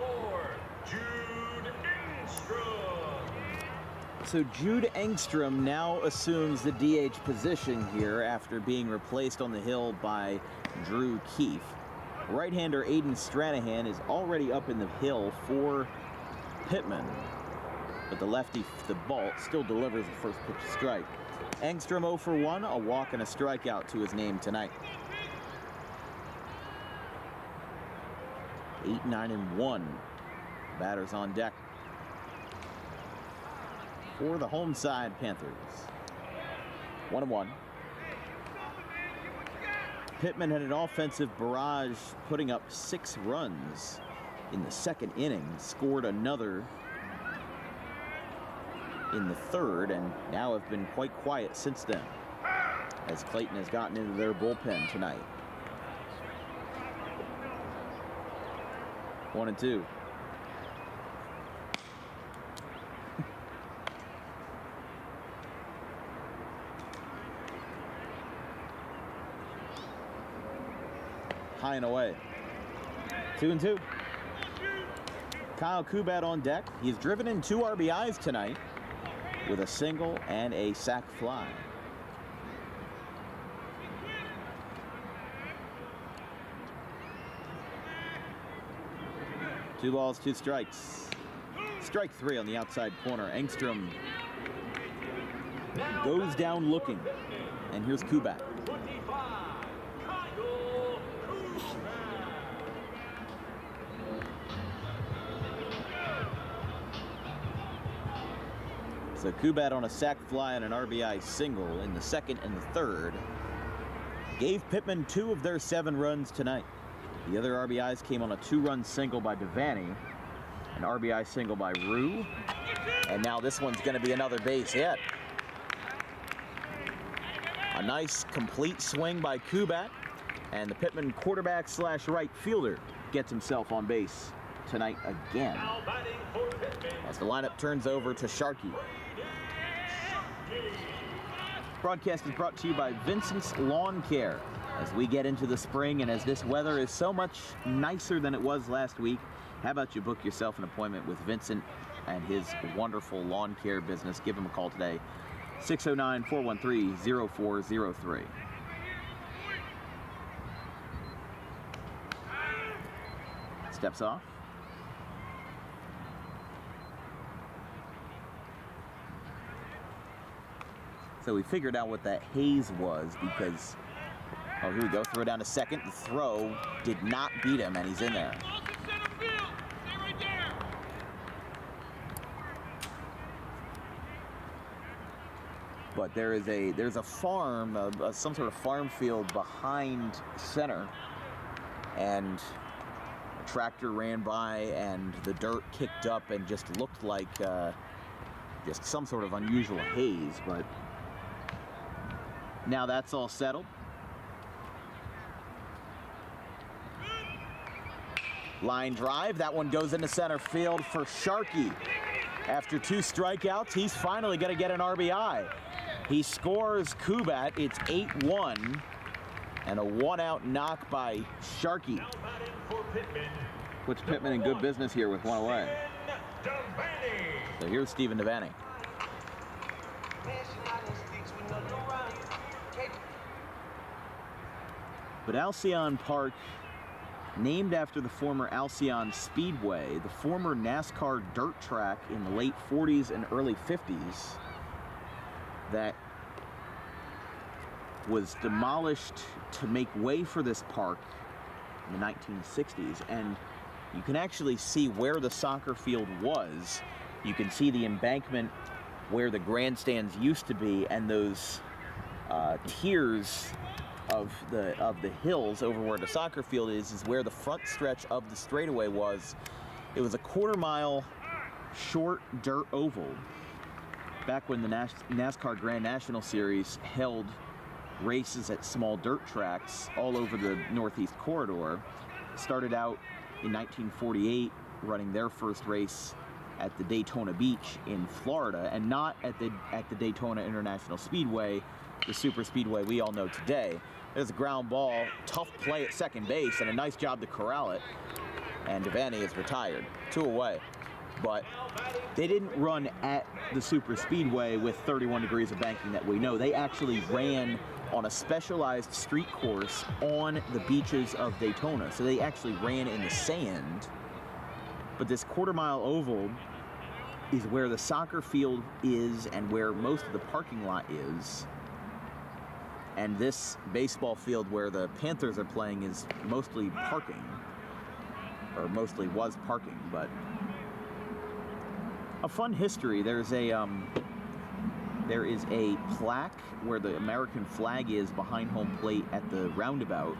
for Jude Engstrom. So Jude Engstrom now assumes the DH position here after being replaced on the hill by Drew Keefe. Right-hander Aiden Stranahan is already up in the hill for Pitman, but the lefty, the Bolt, still delivers a first pitch strike. Engstrom 0 for 1, a walk and a strikeout to his name tonight. 8, 9, and 1. Batters on deck for the home side Panthers. 1-1. Pitman had an offensive barrage, putting up 6 runs in the second inning, scored another in the third, and now have been quite quiet since then, as Clayton has gotten into their bullpen tonight. 1-2. High and away. 2-2. Kyle Kubat on deck. He's driven in 2 RBIs tonight with a single and a sac fly. Two balls, 2 strikes. Strike 3 on the outside corner. Engstrom goes down looking. And here's Kubat. 25, Kyle Kubat. So Kubat on a sac fly and an RBI single in the second and the third gave Pitman 2 of their 7 runs tonight. The other RBIs came on a 2-run single by Devaney, an RBI single by Rue, and now this one's going to be another base hit. A nice complete swing by Kubat, and the Pitman quarterback / right fielder gets himself on base tonight again, Now batting for Pitman, as the lineup turns over to Sharkey. Broadcast is brought to you by Vincent's Lawn Care. As we get into the spring and as this weather is so much nicer than it was last week, how about you book yourself an appointment with Vincent and his wonderful lawn care business? Give him a call today, 609-413-0403. Steps off. So we figured out what that haze was because, oh, here we go, throw down to second. The throw did not beat him, and he's in there. But there's a farm, some sort of farm field behind center, and a tractor ran by, and the dirt kicked up and just looked like just some sort of unusual haze, but now that's all settled. Line drive, that one goes into center field for Sharkey. After 2 strikeouts, he's finally going to get an RBI. He scores Kubat. It's 8-1, and a 1-out knock by Sharkey. now batting for Pitman, Puts Pitman in good business here with 1 away. Devaney. So here's Steven Devaney. But Alcyon Park, named after the former Alcyon Speedway, the former NASCAR dirt track in the late 40s and early 50s, that was demolished to make way for this park in the 1960s. And you can actually see where the soccer field was. You can see the embankment where the grandstands used to be, and those tiers of the hills over where the soccer field is where the front stretch of the straightaway was. It was a quarter-mile short dirt oval back when the NASCAR Grand National Series held races at small dirt tracks all over the Northeast Corridor. Started out in 1948 running their first race at the Daytona Beach in Florida, and not at the Daytona International Speedway, the super speedway we all know today. There's a ground ball, tough play at second base, and a nice job to corral it. and Devaney is retired. 2 away. But they didn't run at the super speedway with 31 degrees of banking that we know. They actually ran on a specialized street course on the beaches of Daytona. So they actually ran in the sand. But this quarter-mile oval is where the soccer field is and where most of the parking lot is. And this baseball field where the Panthers are playing is mostly parking. Or mostly was parking, but a fun history. There is a plaque where the American flag is behind home plate at the roundabout,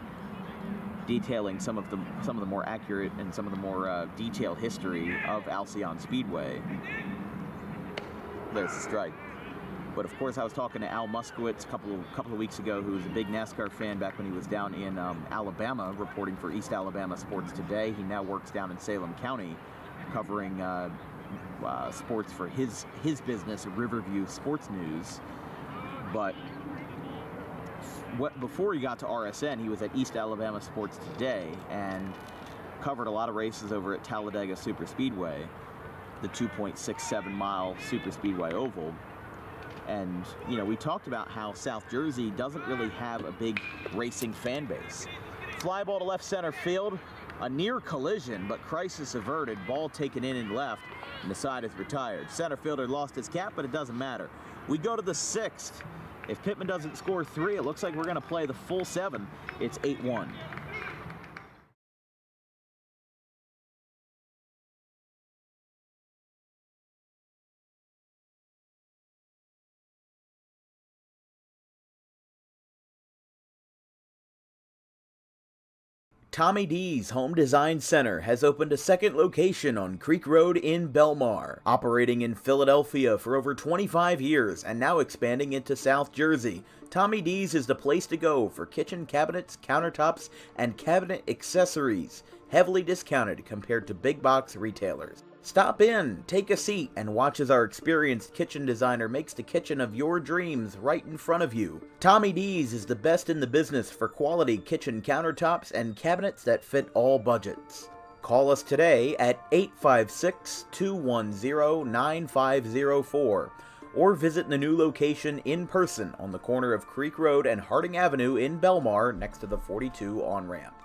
detailing some of the more accurate and some of the more detailed history of Alcyon Speedway. There's the strike. But of course, I was talking to Al Muskowitz a couple of weeks ago, who was a big NASCAR fan back when he was down in Alabama, reporting for East Alabama Sports Today. He now works down in Salem County, covering sports for his business, Riverview Sports News. But before he got to RSN, he was at East Alabama Sports Today and covered a lot of races over at Talladega Superspeedway, the 2.67 mile Superspeedway oval. And, you know, we talked about how South Jersey doesn't really have a big racing fan base. Fly ball to left center field, a near collision, but crisis averted. Ball taken in and left, and the side is retired. Center fielder lost his cap, but it doesn't matter. We go to the 6th. If Pitman doesn't score 3, it looks like we're going to play the full 7. It's 8-1. Tommy D's Home Design Center has opened a second location on Creek Road in Belmar, operating in Philadelphia for over 25 years and now expanding into South Jersey. Tommy D's is the place to go for kitchen cabinets, countertops, and cabinet accessories, heavily discounted compared to big box retailers. Stop in, take a seat, and watch as our experienced kitchen designer makes the kitchen of your dreams right in front of you. Tommy D's is the best in the business for quality kitchen countertops and cabinets that fit all budgets. Call us today at 856-210-9504 or visit the new location in person on the corner of Creek Road and Harding Avenue in Belmar next to the 42 on-ramp.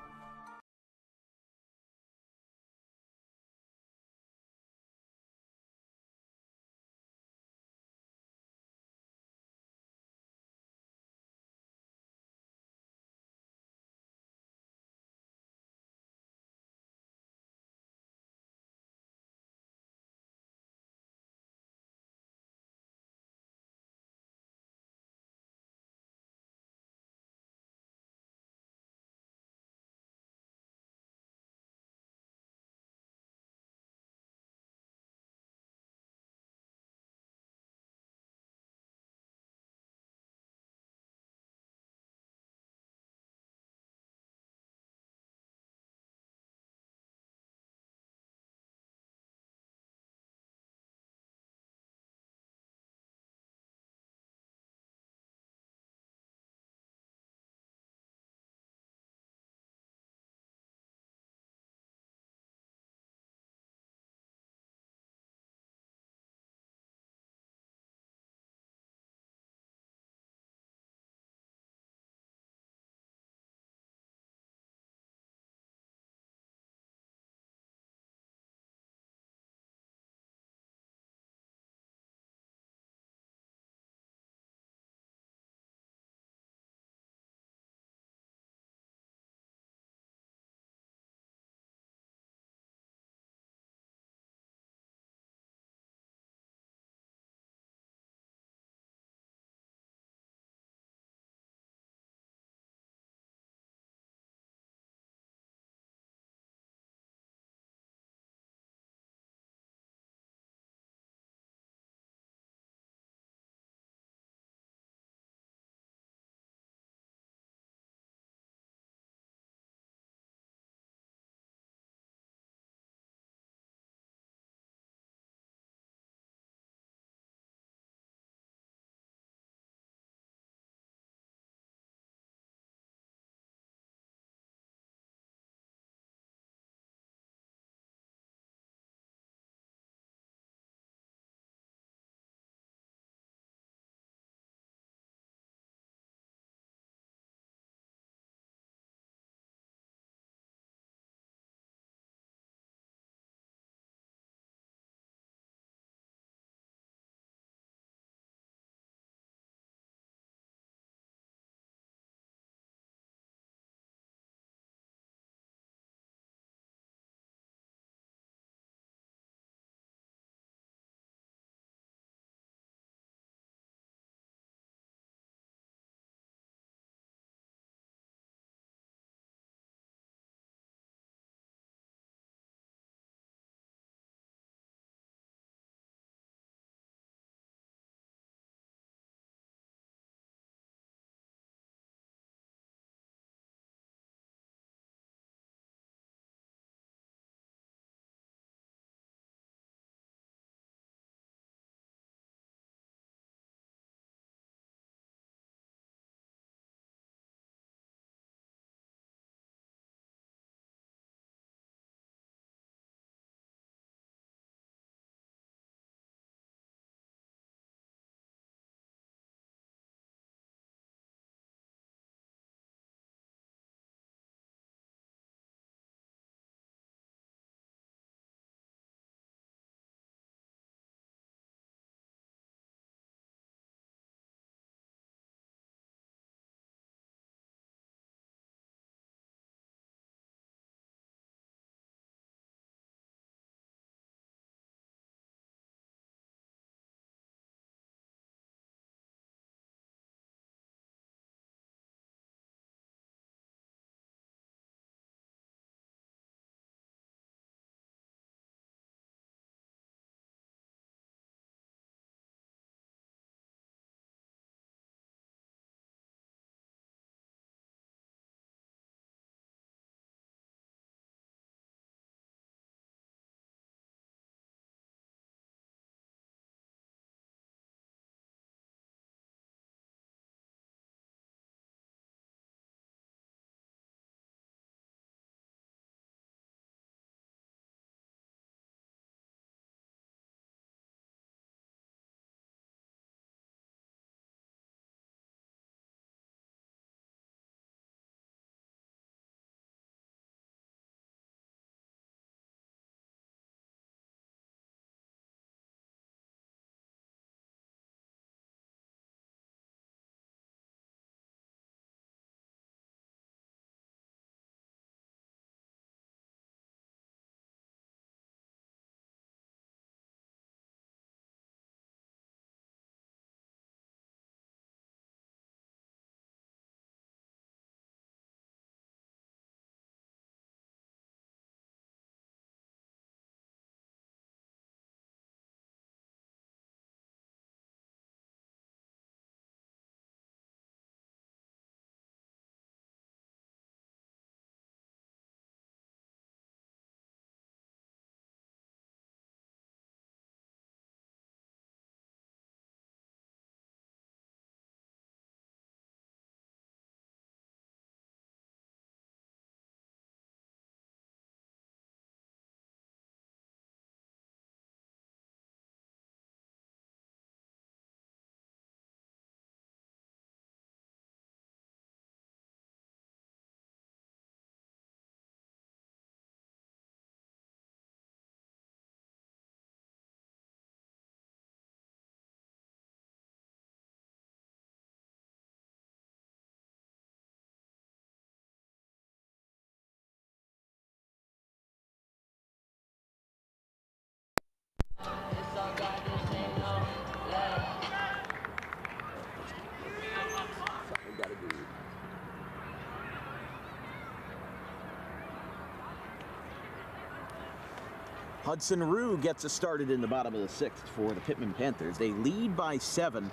Hudson Rue gets us started in the bottom of the 6th for the Pitman Panthers. They lead by 7.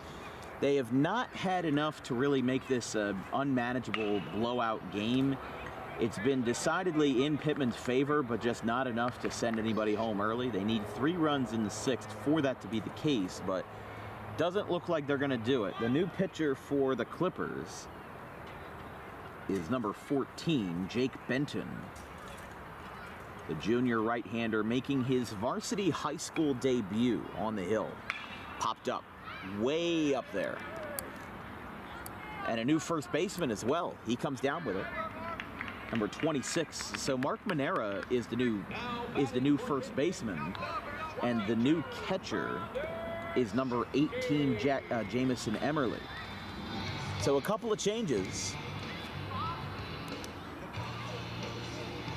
They have not had enough to really make this an unmanageable blowout game. It's been decidedly in Pitman's favor, but just not enough to send anybody home early. They need 3 runs in the 6th for that to be the case, but doesn't look like they're going to do it. The new pitcher for the Clippers is number 14, Jake Benton. The junior right-hander making his varsity high school debut on the hill. Popped up, way up there. And a new first baseman as well. He comes down with it. Number 26. So Mark Manera is the new first baseman, and the new catcher is number 18, Jamison Emerly. So a couple of changes.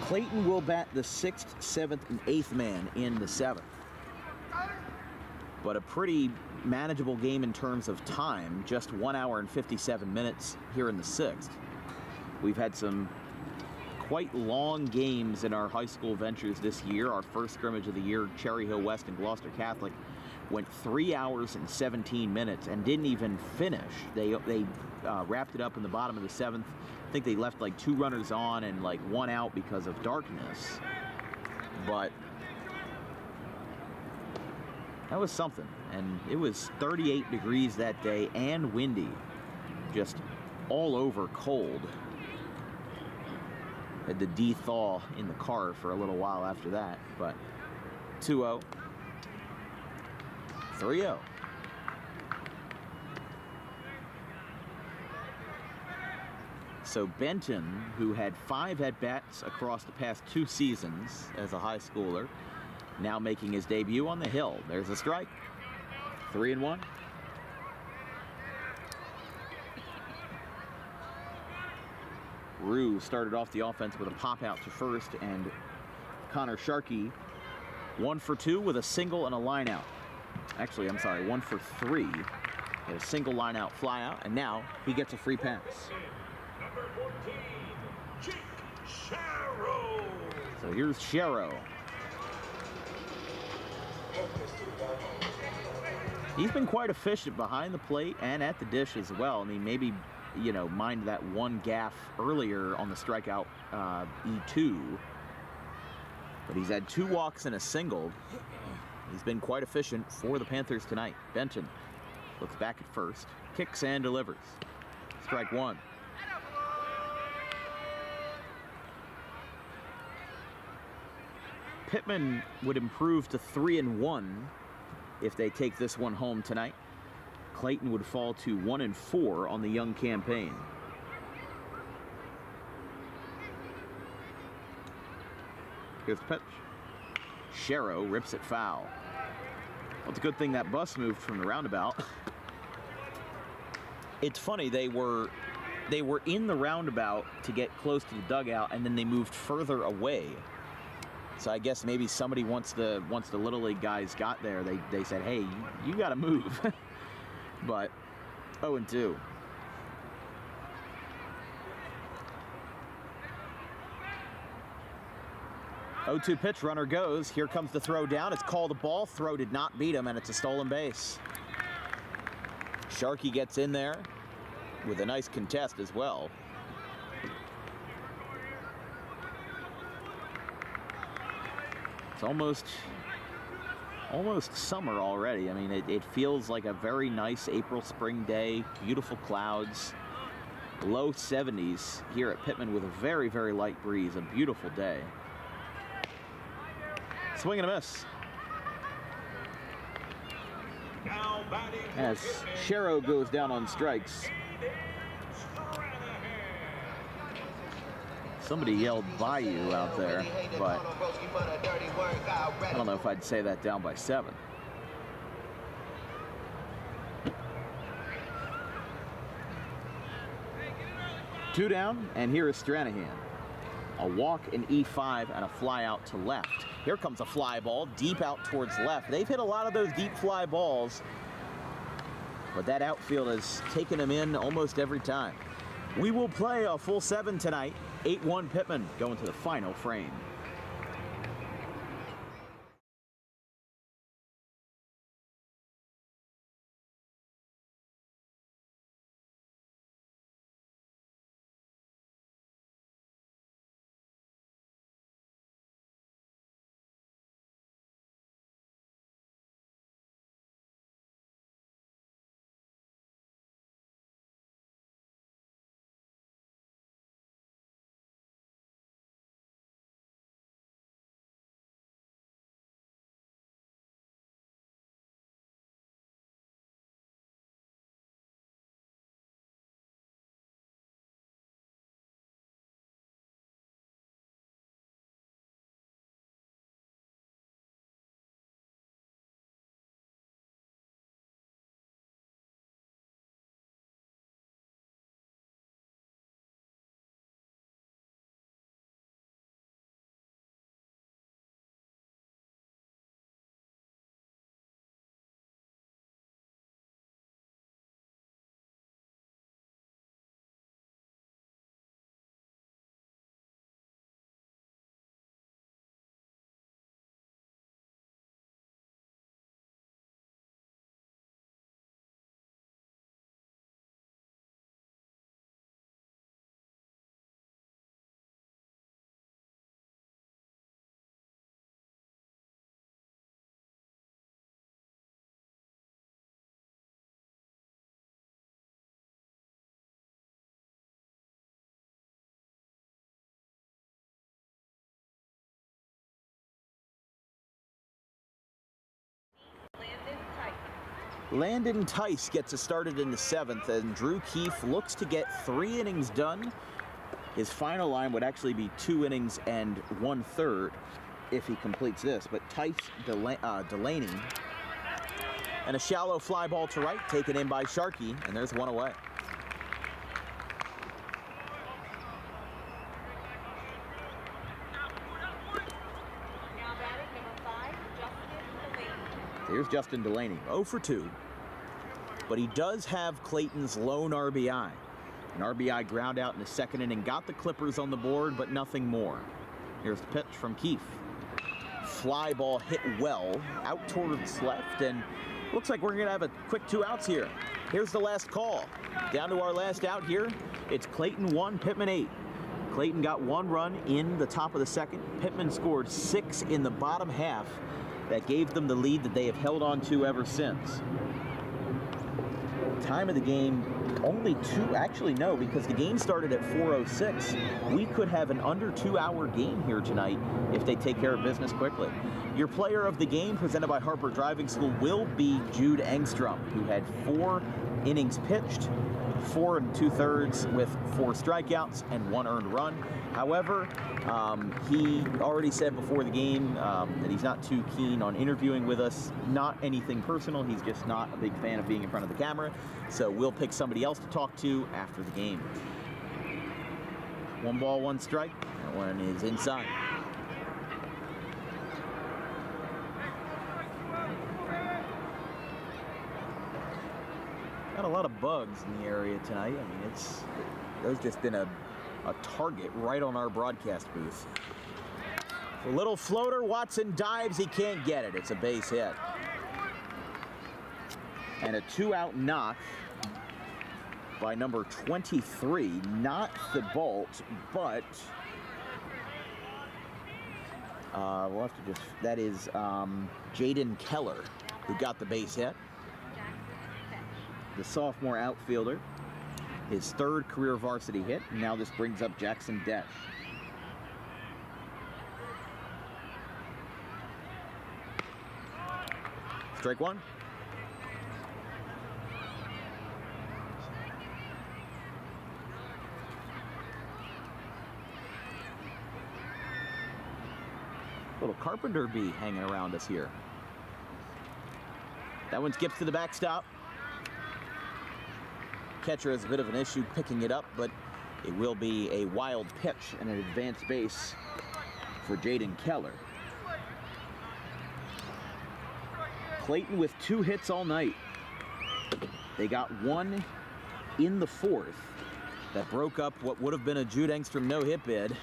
Clayton will bat the 6th, 7th, and 8th man in the 7th. But a pretty manageable game in terms of time, just 1 hour and 57 minutes here in the 6th. We've had some quite long games in our high school ventures this year. Our first scrimmage of the year, Cherry Hill West and Gloucester Catholic, went 3 hours and 17 minutes and didn't even finish. They wrapped it up in the bottom of the 7th. I think they left like 2 runners on and like 1 out because of darkness. But that was something. And it was 38 degrees that day and windy. Just all over cold. Had to de-thaw in the car for a little while after that. But 2-0. 3-0. So Benton, who had 5 at-bats across the past 2 seasons as a high schooler, now making his debut on the hill. There's a strike. 3-1. Rue started off the offense with a pop out to first, and Connor Sharkey 1 for 2 with a single and a line out. Actually, I'm sorry, 1 for 3. Had a single line out, fly out, and now he gets a free pass. Number 14, Jake Sharrow. So here's Sharrow. He's been quite efficient behind the plate and at the dish as well. I mean, maybe, mind that one gaff earlier on the strikeout E2. But he's had 2 walks and a single. He's been quite efficient for the Panthers tonight. Benton looks back at first, kicks and delivers. Strike 1. Pitman would improve to 3-1 if they take this one home tonight. Clayton would fall to 1-4 on the young campaign. Here's the pitch. Sharrow rips it foul. Well, it's a good thing that bus moved from the roundabout. It's funny, they were in the roundabout to get close to the dugout, and then they moved further away. So I guess maybe somebody, once the Little League guys got there, they said, hey, you got to move. But 0-2. Oh-2 pitch, runner goes. Here comes the throw down. It's called a ball. Throw did not beat him, and it's a stolen base. Sharkey gets in there with a nice contest as well. It's almost summer already. I mean, it feels like a very nice April spring day. Beautiful clouds. Low 70s here at Pitman with a very, very light breeze. A beautiful day. Swing and a miss. Now batting for As Pitman, Sharrow goes down on strikes. Somebody yelled Bayou out there, but I don't know if I'd say that down by 7. Two down, and here is Stranahan. A walk, an E5, and a fly out to left. Here comes a fly ball, deep out towards left. They've hit a lot of those deep fly balls, but that outfield has taken them in almost every time. We will play a full 7 tonight. 8-1 Pitman going to the final frame. Landon Tice gets us started in the 7th, and Drew Keefe looks to get 3 innings done. His final line would actually be 2 innings and 1/3 if he completes this. But Tice, Delaney, and a shallow fly ball to right, taken in by Sharkey, and there's one away. Now batting number 5, Justin Delaney. Here's Justin Delaney, 0 for 2. But he does have Clayton's lone RBI. An RBI ground out in the 2nd inning, got the Clippers on the board, but nothing more. Here's the pitch from Keefe. Fly ball hit well, out towards left, and looks like we're going to have a quick 2 outs here. Here's the last call. Down to our last out here. It's Clayton 1, Pitman 8. Clayton got 1 run in the top of the 2nd. Pitman scored 6 in the bottom half. That gave them the lead that they have held on to ever since. Time of the game, only 2, actually no, because the game started at 4:06. We could have an under 2-hour game here tonight if they take care of business quickly. Your player of the game, presented by Harper Driving School, will be Jude Engstrom, who had 4 innings pitched, 4 2/3 with 4 strikeouts and 1 earned run. However, he already said before the game that he's not too keen on interviewing with us. Not anything personal. He's just not a big fan of being in front of the camera. So we'll pick somebody else to talk to after the game. 1 ball, 1 strike. That one is inside. Got a lot of bugs in the area tonight. I mean, there's just been a target right on our broadcast booth. A little floater, Watson dives, he can't get it. It's a base hit. And a 2-out knock by number 23, not the Bolt, but we'll have to just, that is Jaden Keller who got the base hit. The sophomore outfielder, his 3rd career varsity hit. Now this brings up Jackson Desch. Strike 1. Little carpenter bee hanging around us here. That one skips to the backstop. Catcher has a bit of an issue picking it up, but it will be a wild pitch and an advanced base for Jaden Keller. Clayton with 2 hits all night. They got 1 in the 4th that broke up what would have been a Jude Engstrom no-hit bid.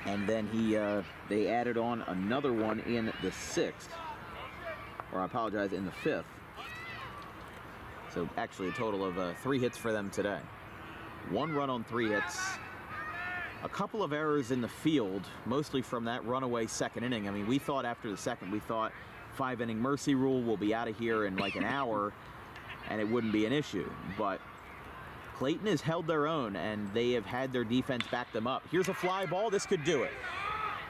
And then they added on another one in the 6th, or I apologize, in the 5th. So actually a total of 3 hits for them today. 1 run on 3 hits. A couple of errors in the field, mostly from that runaway 2nd inning. I mean, we thought after the 2nd, we thought 5-inning mercy rule, will be out of here in like an hour, and it wouldn't be an issue. But Clayton has held their own, and they have had their defense back them up. Here's a fly ball. This could do it.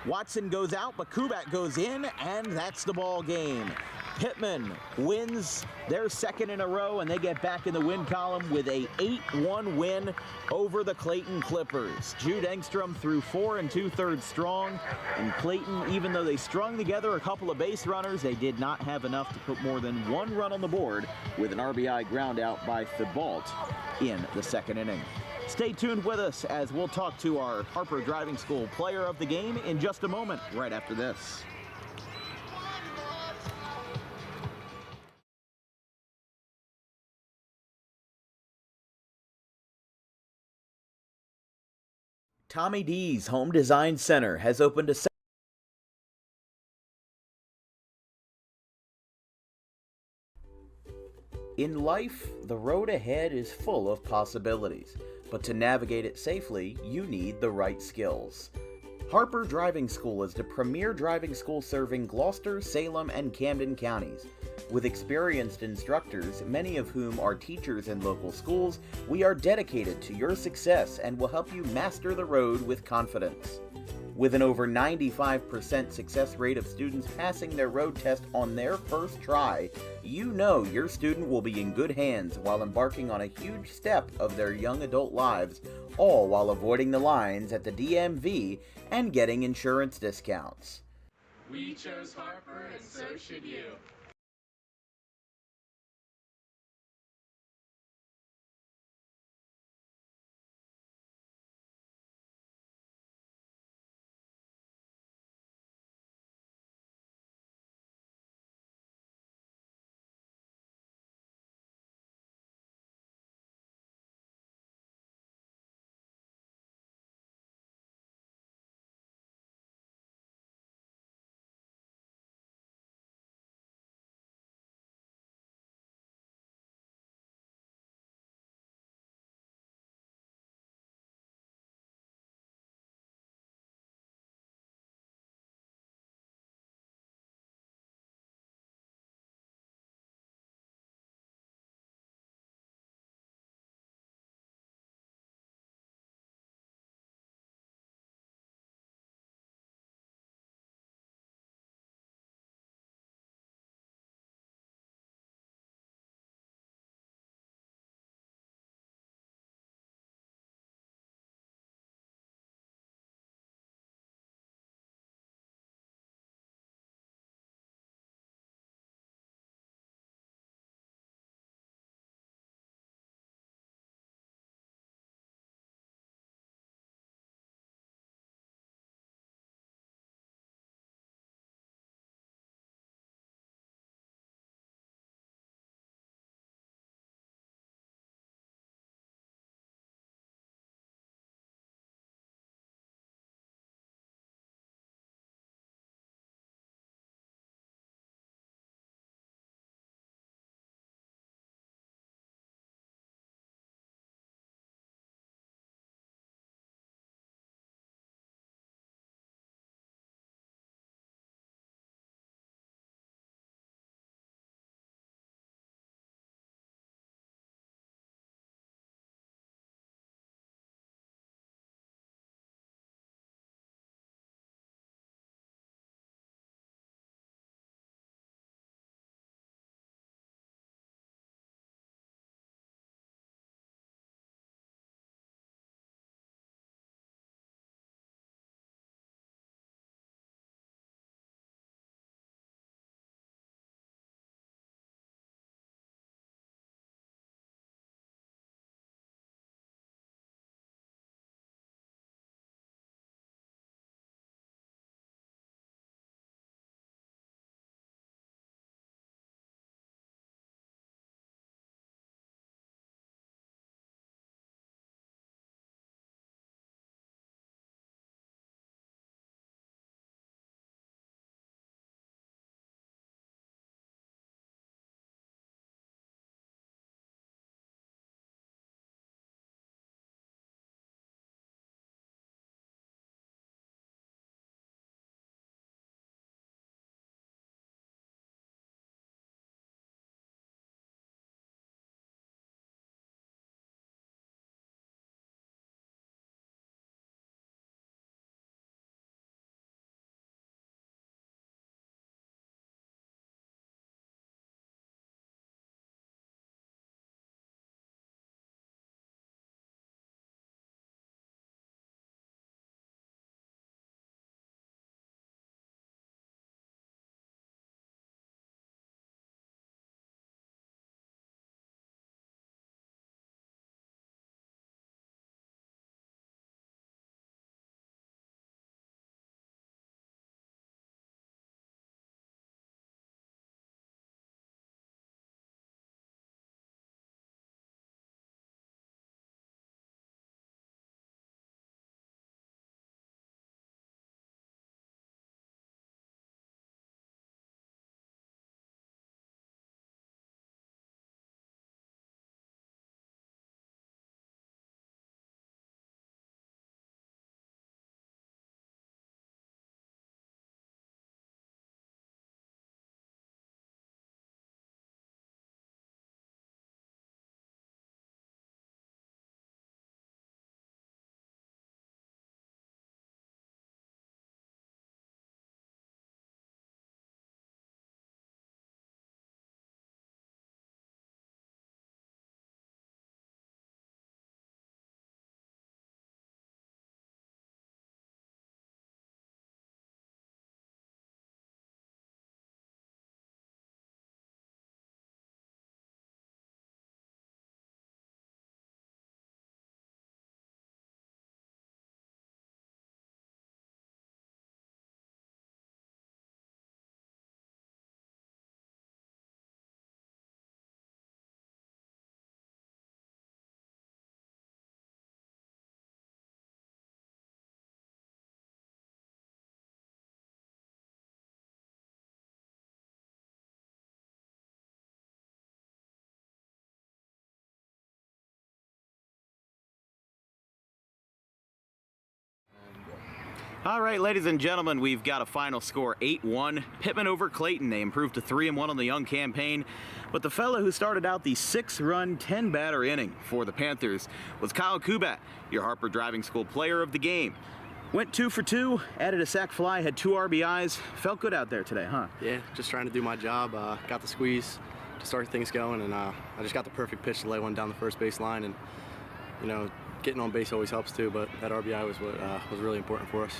Watson goes out, but Kubat goes in, and that's the ball game. Pitman wins their 2nd in a row, and they get back in the win column with a 8-1 win over the Clayton Clippers. Jude Engstrom threw 4 2/3 strong, and Clayton, even though they strung together a couple of base runners, they did not have enough to put more than 1 run on the board with an RBI ground out by Thibault in the 2nd inning. Stay tuned with us as we'll talk to our Harper Driving School player of the game in just a moment, right after this. Tommy D's Home Design Center has opened a In life, the road ahead is full of possibilities, but to navigate it safely, you need the right skills. Harper Driving School is the premier driving school serving Gloucester, Salem, and Camden counties. With experienced instructors, many of whom are teachers in local schools, we are dedicated to your success and will help you master the road with confidence. With an over 95% success rate of students passing their road test on their first try, you know your student will be in good hands while embarking on a huge step of their young adult lives, all while avoiding the lines at the DMV and getting insurance discounts. We chose Harper, and so should you. All right, ladies and gentlemen, we've got a final score, 8-1. Pitman over Clayton. They improved to 3-1 on the young campaign. But the fellow who started out the 6-run, 10-batter inning for the Panthers was Kyle Kubat, your Harper Driving School player of the game. Went 2 for 2, added a sac fly, had 2 RBIs. Felt good out there today, huh? Yeah, just trying to do my job. Got the squeeze to start things going, and I just got the perfect pitch to lay one down the first base line. And, you know, getting on base always helps too, but that RBI was what was really important for us.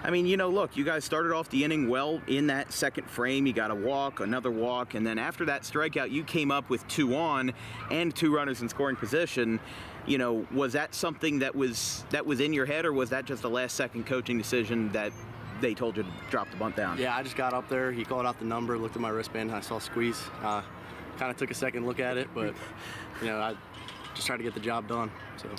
I mean, you know, look, you guys started off the inning well in that second frame. You got a walk, another walk, and then after that strikeout, you came up with 2 on and 2 runners in scoring position. You know, was that something that was in your head, or was that just a last-second coaching decision that they told you to drop the bunt down? Yeah, I just got up there. He called out the number, looked at my wristband, and I saw squeeze. Kind of took a second look at it, but, you know, I just tried to get the job done. So.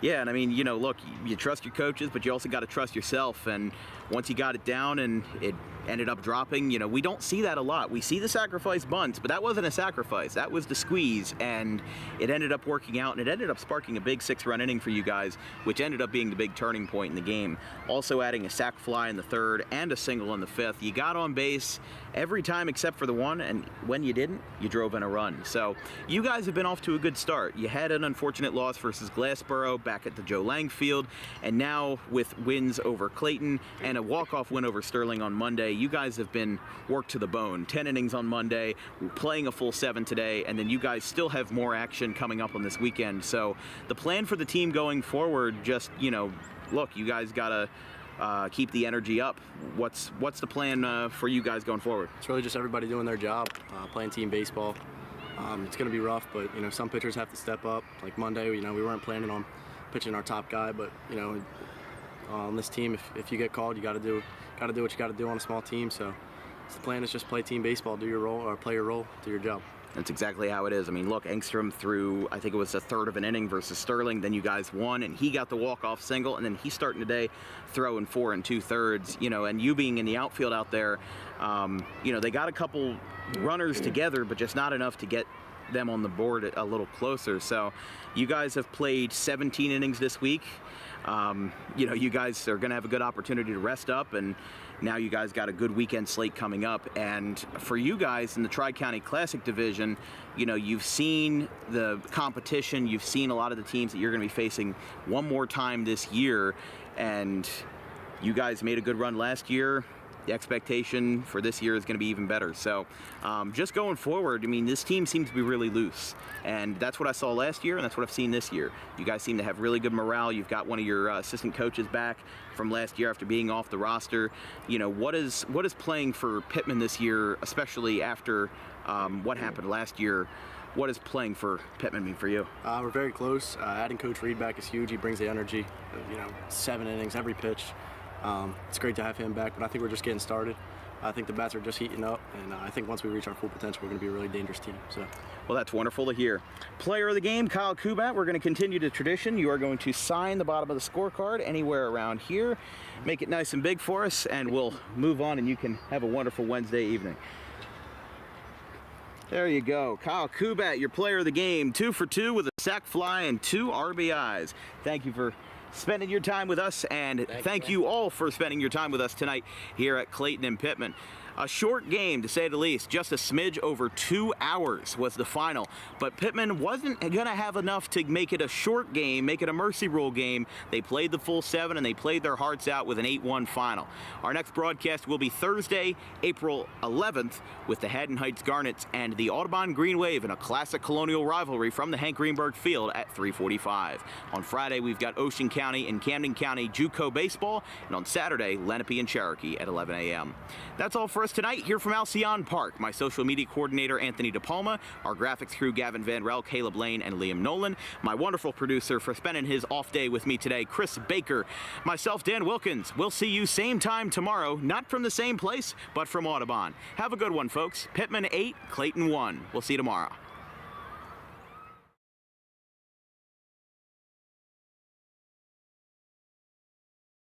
Yeah, and I mean, you know, look, you trust your coaches, but you also got to trust yourself. And once you got it down and it ended up dropping, you know, we don't see that a lot. We see the sacrifice bunts, but that wasn't a sacrifice. That was the squeeze, and it ended up working out, and it ended up sparking a big 6-run inning for you guys, which ended up being the big turning point in the game. Also adding a sac fly in the 3rd and a single in the 5th. You got on base every time except for the one, and when you didn't, you drove in a run. So you guys have been off to a good start. You had an unfortunate loss versus Glassboro back at the Joe Lang Field, and now with wins over Clayton and a walk-off win over Sterling on Monday, you guys have been worked to the bone. 10 innings on Monday, playing a full 7 today, and then you guys still have more action coming up on this weekend. So the plan for the team going forward, just, you know, look, you guys gotta keep the energy up. What's the plan for you guys going forward? It's really just everybody doing their job, playing team baseball. It's going to be rough, but, you know, some pitchers have to step up. Like Monday, you know, we weren't planning on pitching our top guy, but, you know, on this team, if you get called, you got to do what you got to do on a small team. So the plan is just play team baseball, do your role, or play your role, do your job. That's exactly how it is. I mean, look, Engstrom threw, I think it was a 1/3 of an inning versus Sterling. Then you guys won, and he got the walk-off single, and then he's starting today throwing 4 2/3. You know, and you being in the outfield out there, you know, they got a couple runners together, but just not enough to get them on the board a little closer. So you guys have played 17 innings this week. You know, you guys are going to have a good opportunity to rest up, and now you guys got a good weekend slate coming up. And for you guys in the Tri-County Classic Division, you know, you've seen the competition, you've seen a lot of the teams that you're going to be facing one more time this year, and you guys made a good run last year. The expectation for this year is going to be even better. So just going forward, I mean, this team seems to be really loose. And that's what I saw last year, and that's what I've seen this year. You guys seem to have really good morale. You've got one of your assistant coaches back from last year after being off the roster. You know, what is playing for Pitman this year, especially after what happened last year? What does playing for Pitman mean for you? We're very close. Adding Coach Reed back is huge. He brings the energy, you know, 7 innings, every pitch. It's great to have him back, but I think we're just getting started. I think the bats are just heating up, and I think once we reach our full potential, we're going to be a really dangerous team. So, well, that's wonderful to hear. Player of the game, Kyle Kubat. We're going to continue the tradition. You are going to sign the bottom of the scorecard anywhere around here. Make it nice and big for us, and we'll move on, and you can have a wonderful Wednesday evening. There you go. Kyle Kubat, your player of the game. 2 for 2 with a sac fly and 2 RBIs. Thank you for spending your time with us, and thank you all for spending your time with us tonight here at Clayton and Pitman. A short game, to say the least. Just a smidge over 2 hours was the final. But Pitman wasn't going to have enough to make it a short game, make it a mercy rule game. They played the full 7, and they played their hearts out with an 8-1 final. Our next broadcast will be Thursday, April 11th, with the Haddon Heights Garnets and the Audubon Green Wave in a classic colonial rivalry from the Hank Greenberg Field at 3:45. On Friday, we've got Ocean County and Camden County JUCO baseball, and on Saturday, Lenape and Cherokee at 11 a.m. That's all for us tonight here from Alcyon Park. My social media coordinator, Anthony DePalma, our graphics crew, Gavin Van Rel, Caleb Lane, and Liam Nolan, my wonderful producer for spending his off day with me today, Chris Baker, myself, Dan Wilkins. We'll see you same time tomorrow, not from the same place, but from Audubon. Have a good one, folks. Pitman 8, Clayton 1. We'll see you tomorrow.